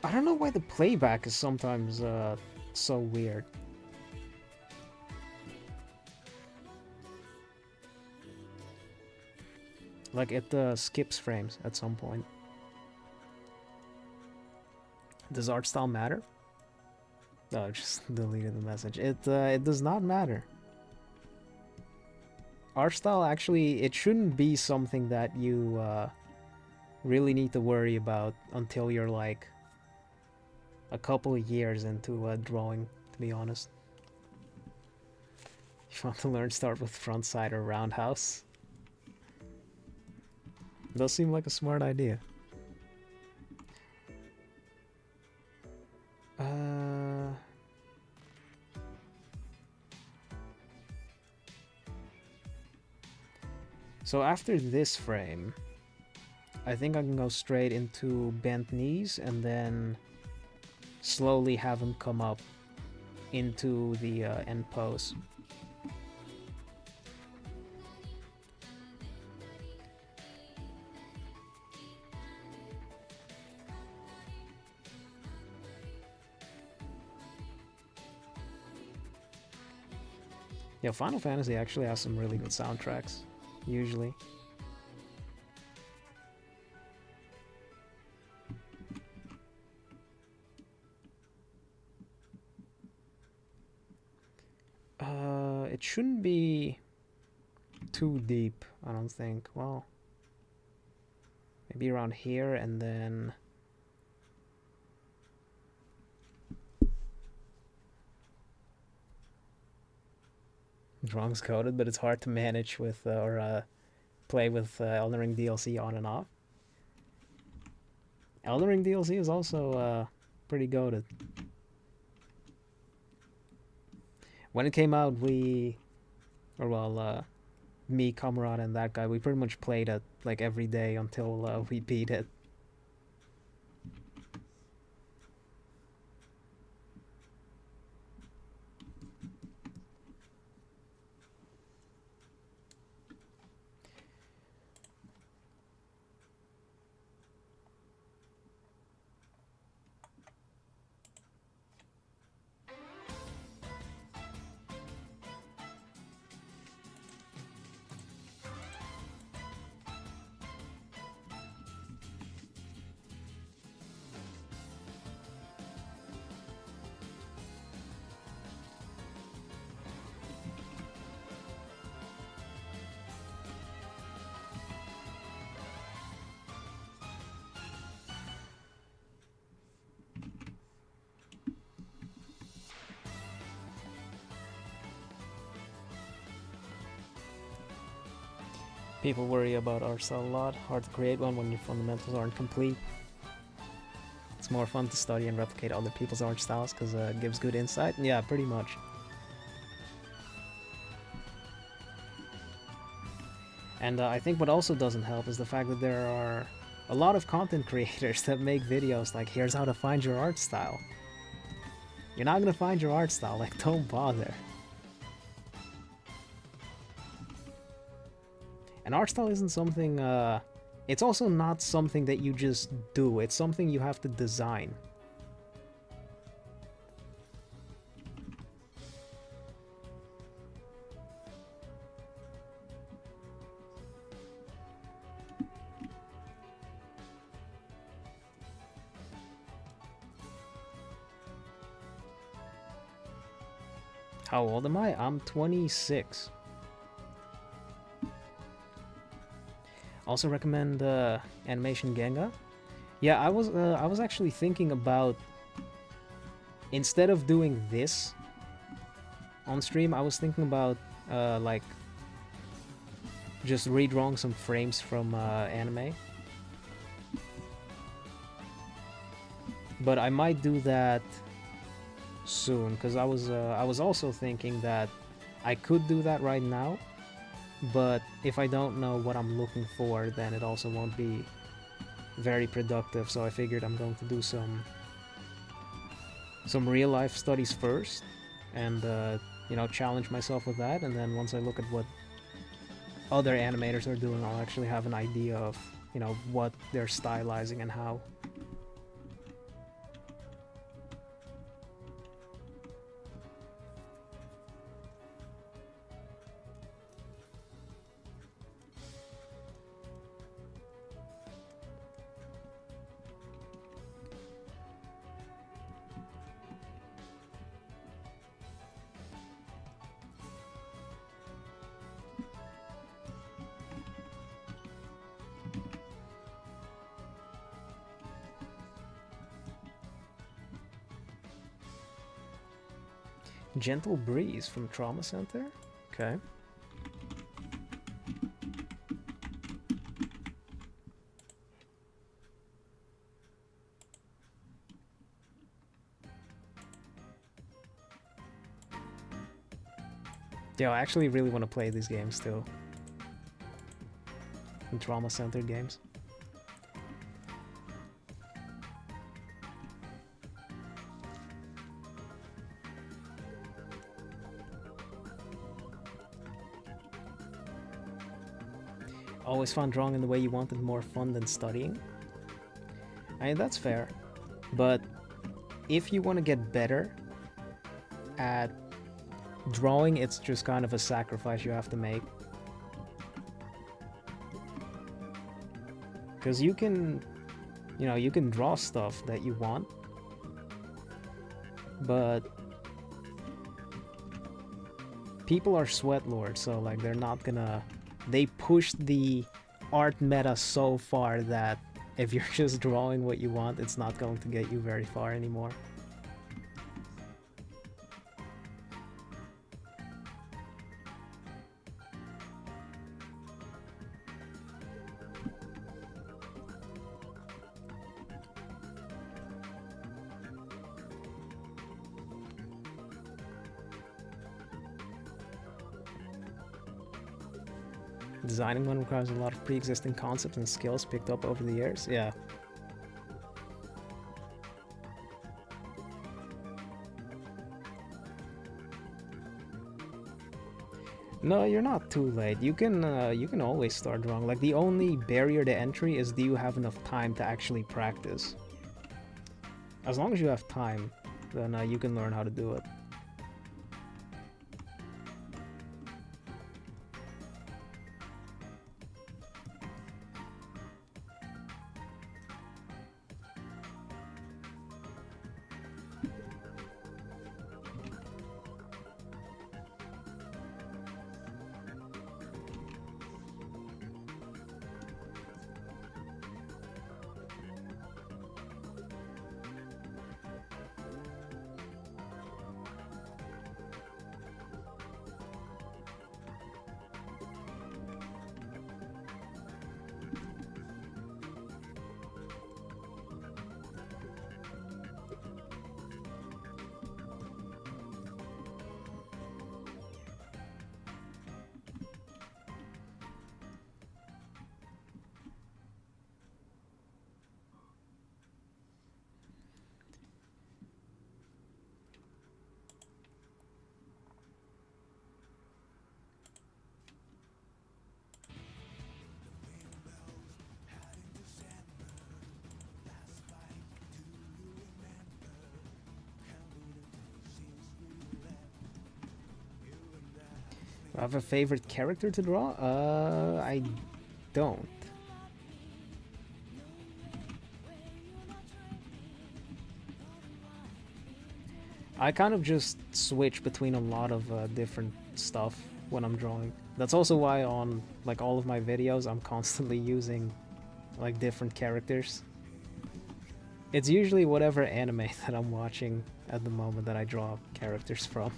I don't know why the playback is sometimes so weird. Like it skips frames at some point. Does art style matter? No, just deleted the message. It does not matter. Art style actually, it shouldn't be something that you really need to worry about until you're like a couple of years into drawing, to be honest. If you want to learn, start with front side or roundhouse. Does seem like a smart idea. So after this frame, I think I can go straight into bent knees and then slowly have him come up into the end pose. Yeah, Final Fantasy actually has some really good soundtracks, usually. It shouldn't be too deep, I don't think. Well, maybe around here and then... Wrong's coded, but it's hard to manage with or play with Elden Ring DLC on and off. Elden Ring DLC is also pretty goated. When it came out, me, Kamrat, and that guy, we pretty much played it like every day until we beat it. People worry about art style a lot. Hard to create one when your fundamentals aren't complete. It's more fun to study and replicate other people's art styles because it gives good insight. Yeah, pretty much. And I think what also doesn't help is the fact that there are a lot of content creators that make videos like, here's how to find your art style. You're not gonna find your art style, like, don't bother. And art style isn't something, it's also not something that you just do, it's something you have to design. How old am I? I'm 26. Also recommend Animation Genga. Yeah, I was actually thinking about, instead of doing this on stream, I was thinking about like just redrawing some frames from anime. But I might do that soon, because I was also thinking that I could do that right now, but if I don't know what I'm looking for, then it also won't be very productive. So I figured I'm going to do some real life studies first, and you know, challenge myself with that, and then once I look at what other animators are doing, I'll actually have an idea of, you know, what they're stylizing and how. Gentle Breeze from Trauma Center? Okay. Yeah, I actually really want to play these games still. And Trauma Center games. Always found drawing in the way you wanted more fun than studying. I mean, that's fair. But if you want to get better at drawing, it's just kind of a sacrifice you have to make. Because you can, you know, you can draw stuff that you want, but people are sweat lords, so like they're not gonna, they pushed the art meta so far that if you're just drawing what you want, it's not going to get you very far anymore. Designing one requires a lot of pre-existing concepts and skills picked up over the years. Yeah. No, you're not too late. You can always start drawing. Like, the only barrier to entry is, do you have enough time to actually practice? As long as you have time, then you can learn how to do it. I have a favorite character to draw? I don't. I kind of just switch between a lot of different stuff when I'm drawing. That's also why on like all of my videos I'm constantly using like different characters. It's usually whatever anime that I'm watching at the moment that I draw characters from.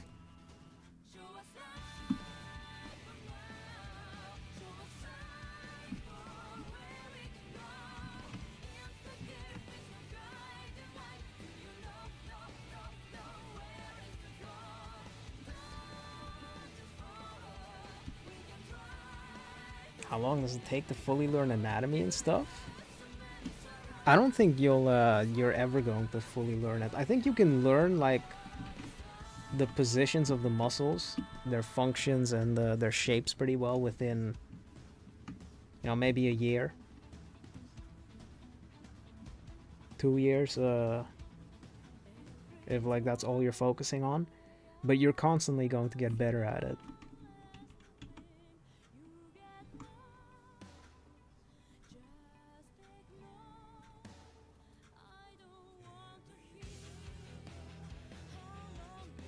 How long does it take to fully learn anatomy and stuff? I don't think you're ever going to fully learn it. I think you can learn like the positions of the muscles, their functions, and their shapes pretty well within, you know, maybe a year, 2 years, if like that's all you're focusing on. But you're constantly going to get better at it.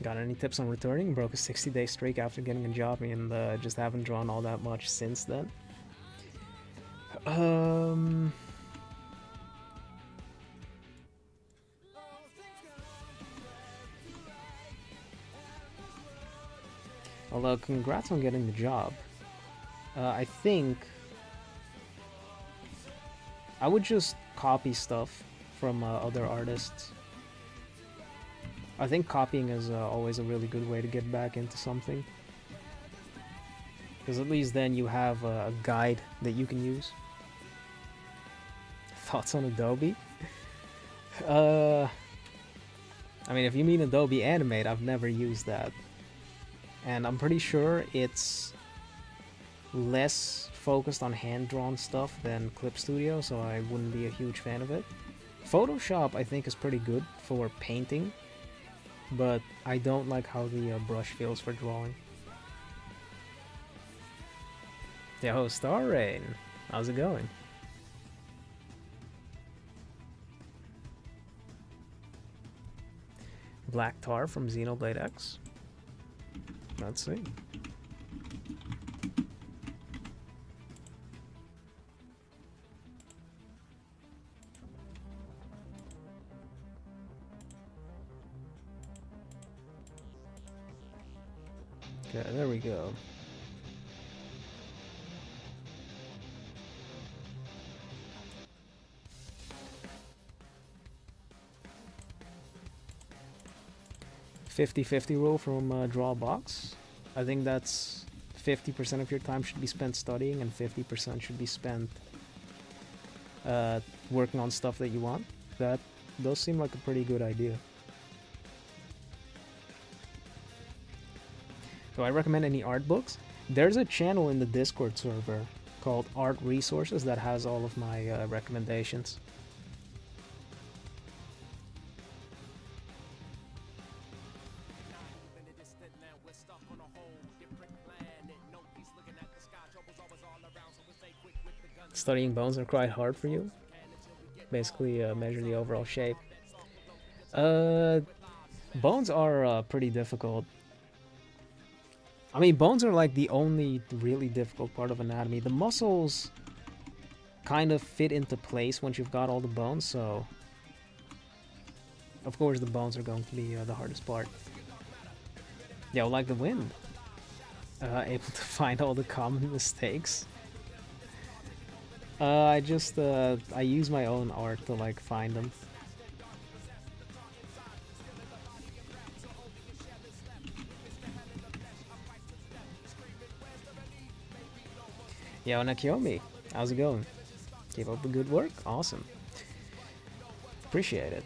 Got any tips on returning? Broke a 60-day streak after getting a job and just haven't drawn all that much since then. Although, congrats on getting the job. I think I would just copy stuff from other artists. I think copying is always a really good way to get back into something. Because at least then you have a guide that you can use. Thoughts on Adobe? I mean, if you mean Adobe Animate, I've never used that. And I'm pretty sure it's less focused on hand-drawn stuff than Clip Studio, so I wouldn't be a huge fan of it. Photoshop, I think, is pretty good for painting, but I don't like how the brush feels for drawing. Yo, Star Rain, how's it going? Black Tar from Xenoblade X. Let's see. Okay, there we go. "50-50 rule from Drawbox. I think that's 50% of your time should be spent studying and 50% should be spent working on stuff that you want. That does seem like a pretty good idea. Do I recommend any art books? There's a channel in the Discord server called Art Resources that has all of my recommendations. Studying bones are quite hard for you. Basically, measure the overall shape. Bones are pretty difficult. I mean, bones are like the only really difficult part of anatomy. The muscles kind of fit into place once you've got all the bones, so of course the bones are going to be the hardest part. Yeah, like the wind. Able to find all the common mistakes. I use my own art to like find them. Yo, Nakiomi, how's it going? Keep up the good work? Awesome. Appreciate it.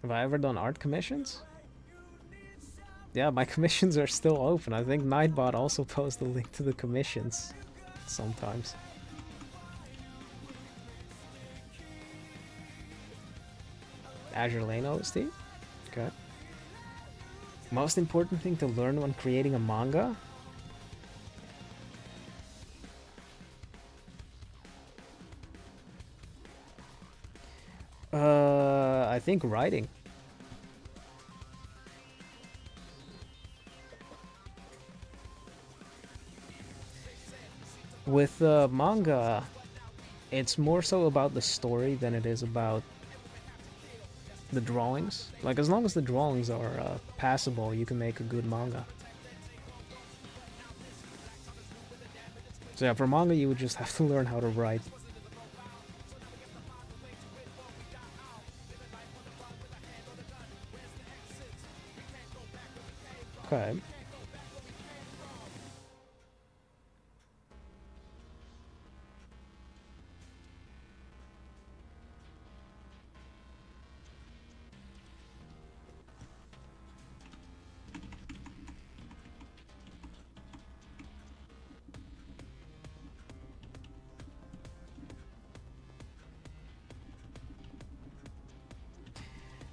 Have I ever done art commissions? Yeah, my commissions are still open. I think Nightbot also posts a link to the commissions sometimes. Azure Lane OST? Okay. Most important thing to learn when creating a manga? I think writing. With manga, it's more so about the story than it is about the drawings. Like, as long as the drawings are passable, you can make a good manga. So yeah, for manga, you would just have to learn how to write. Okay.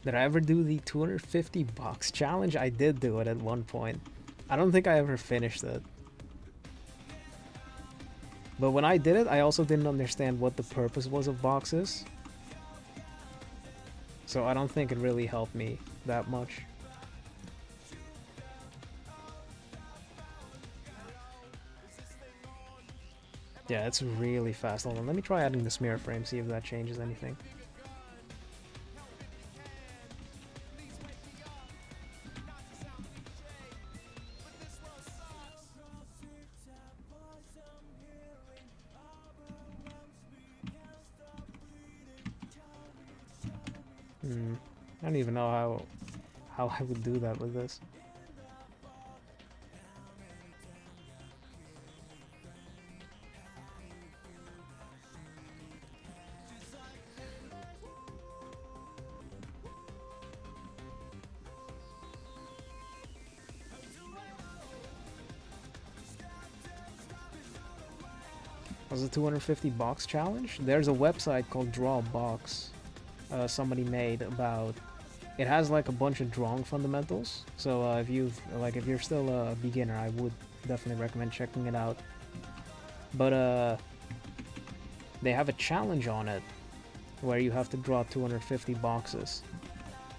Did I ever do the 250 box challenge? I did do it at one point. I don't think I ever finished it. But when I did it, I also didn't understand what the purpose was of boxes. So I don't think it really helped me that much. Yeah, it's really fast. Hold on, let me try adding the smear frame, see if that changes anything. I don't even know how I would do that with this. Was the 250 box challenge? There's a website called Draw a Box. Somebody made about. It has like a bunch of drawing fundamentals. So if you're still a beginner, I would definitely recommend checking it out. But they have a challenge on it where you have to draw 250 boxes.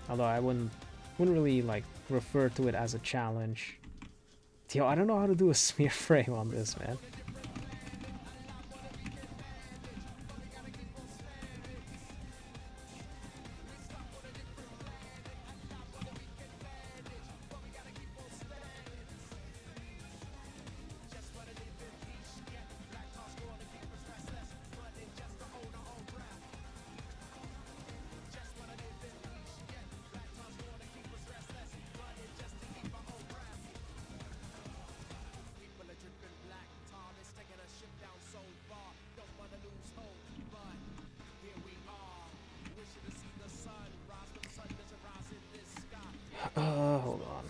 Although I wouldn't really like refer to it as a challenge. Yo, I don't know how to do a smear frame on this, man. Hold on.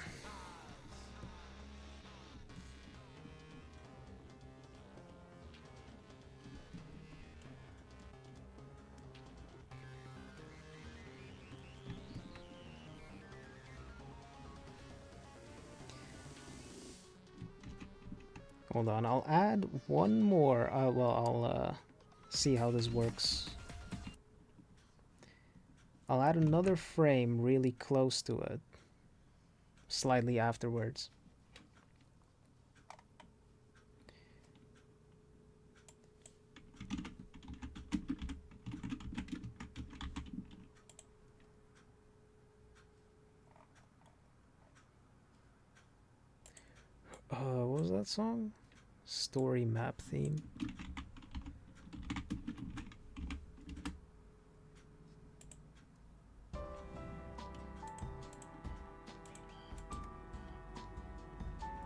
Hold on, I'll add one more. I'll see how this works. I'll add another frame really close to it, slightly afterwards. What was that song? Story map theme.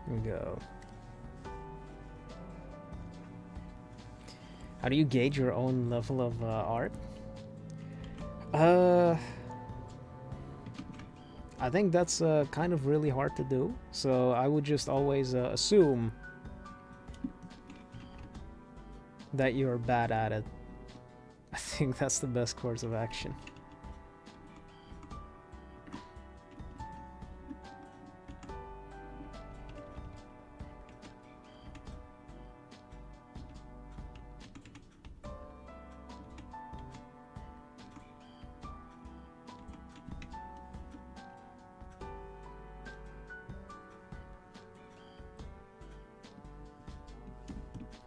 Here we go. How do you gauge your own level of art? I think that's kind of really hard to do. So I would just always assume that you're bad at it. I think that's the best course of action.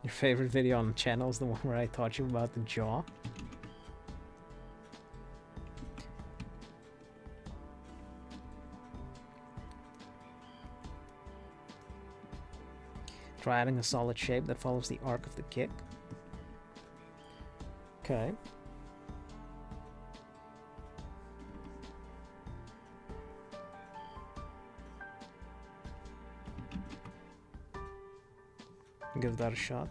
Your favorite video on the channel is the one where I taught you about the jaw? Try adding a solid shape that follows the arc of the kick. Okay. Give that a shot.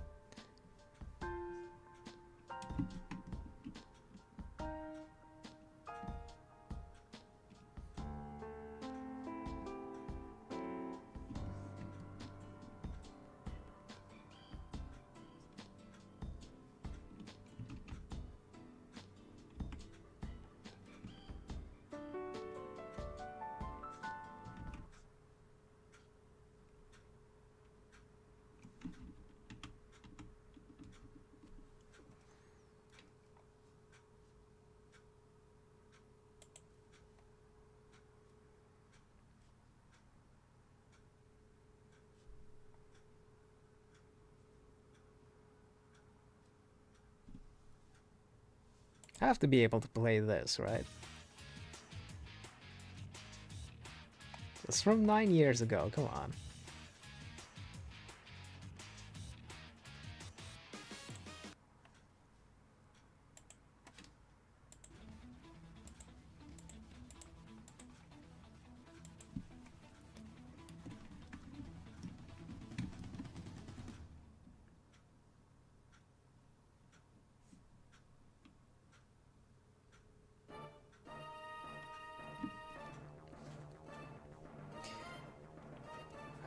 I have to be able to play this, right? It's from 9 years ago, come on.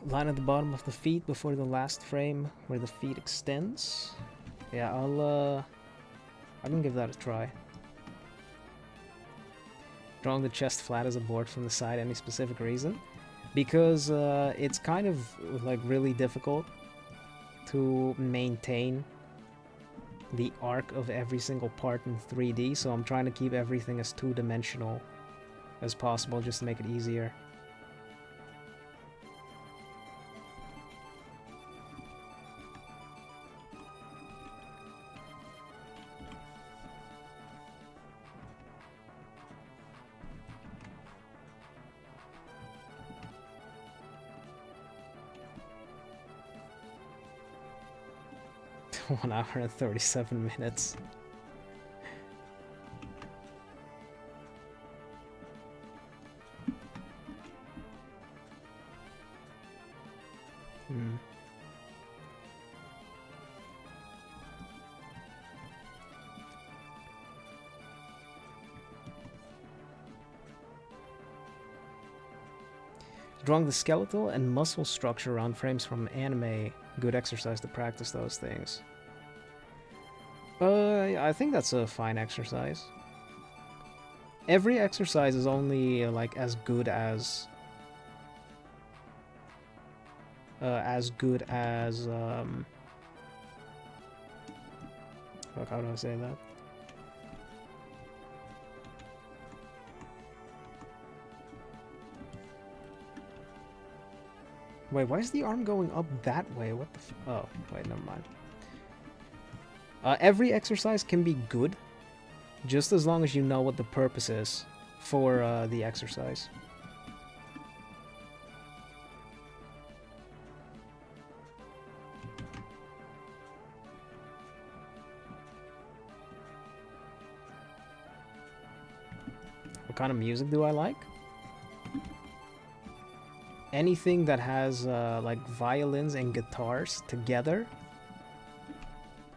Line at the bottom of the feet before the last frame where the feet extends. Yeah, I can give that a try. Drawing the chest flat as a board from the side, any specific reason? Because it's kind of like really difficult to maintain the arc of every single part in 3D, so I'm trying to keep everything as two-dimensional as possible just to make it easier. One hour and 37 minutes. Drawing the skeletal and muscle structure around frames from anime. Good exercise to practice those things. I think that's a fine exercise. Every exercise is only like as good as fuck, how do I say that? Wait, why is the arm going up that way? What the oh, wait, never mind. Every exercise can be good, just as long as you know what the purpose is for the exercise. What kind of music do I like? Anything that has like violins and guitars together.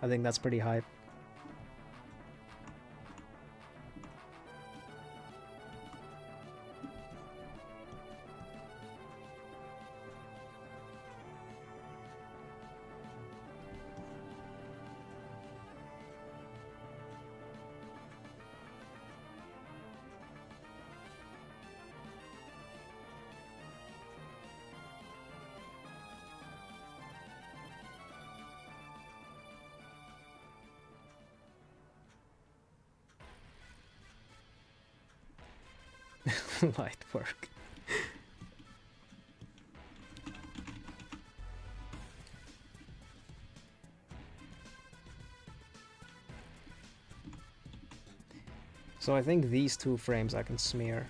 I think that's pretty hype. Light work. So I think these 2 frames I can smear.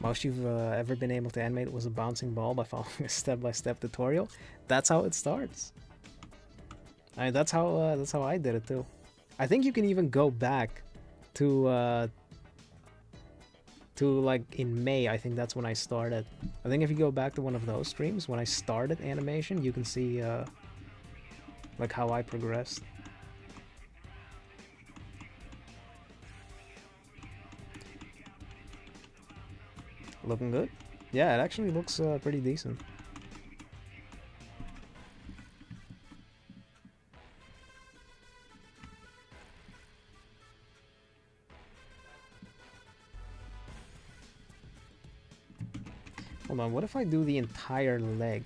Most you've ever been able to animate was a bouncing ball by following a step-by-step tutorial. That's how it starts. I mean, that's how I did it too. I think you can even go back to like in May. I think that's when I started. I think if you go back to one of those streams when I started animation, you can see like how I progressed. Looking good? Yeah, it actually looks pretty decent. Hold on, what if I do the entire leg?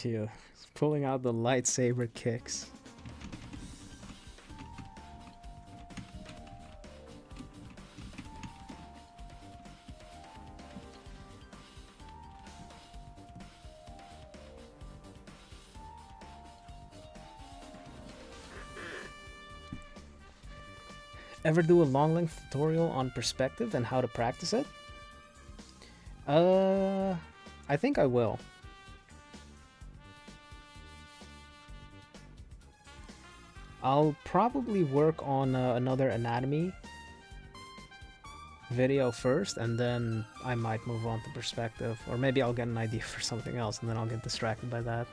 Yeah, pulling out the lightsaber kicks. Ever do a long length tutorial on perspective and how to practice it? I think I will. I'll probably work on another anatomy video first, and then I might move on to perspective. Or maybe I'll get an idea for something else, and then I'll get distracted by that.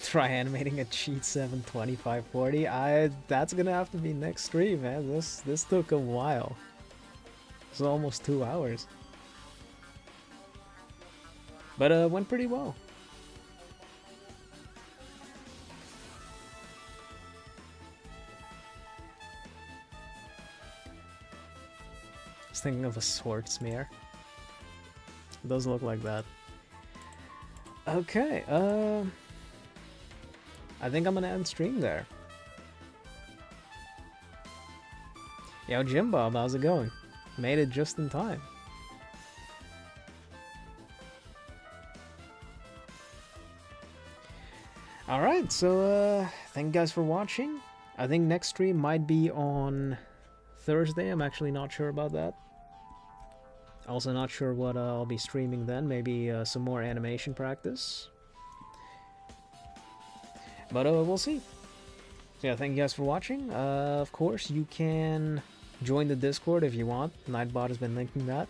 Try animating a cheat 72540. That's gonna have to be next stream, man. This took a while. It's almost 2 hours. But went pretty well. Just thinking of a sword smear. It does look like that. Okay, I think I'm gonna end stream there. Yo, Jim Bob, how's it going? Made it just in time. Alright, so thank you guys for watching. I think next stream might be on Thursday. I'm actually not sure about that. Also not sure what I'll be streaming then. Maybe some more animation practice. But we'll see. So yeah, thank you guys for watching. Of course, you can join the Discord if you want. Nightbot has been linking that.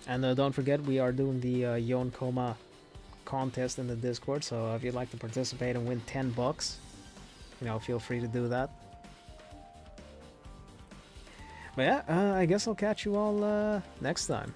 And don't forget, we are doing the Yon Coma contest in the Discord. So if you'd like to participate and win 10 bucks, you know, feel free to do that. But yeah, I guess I'll catch you all next time.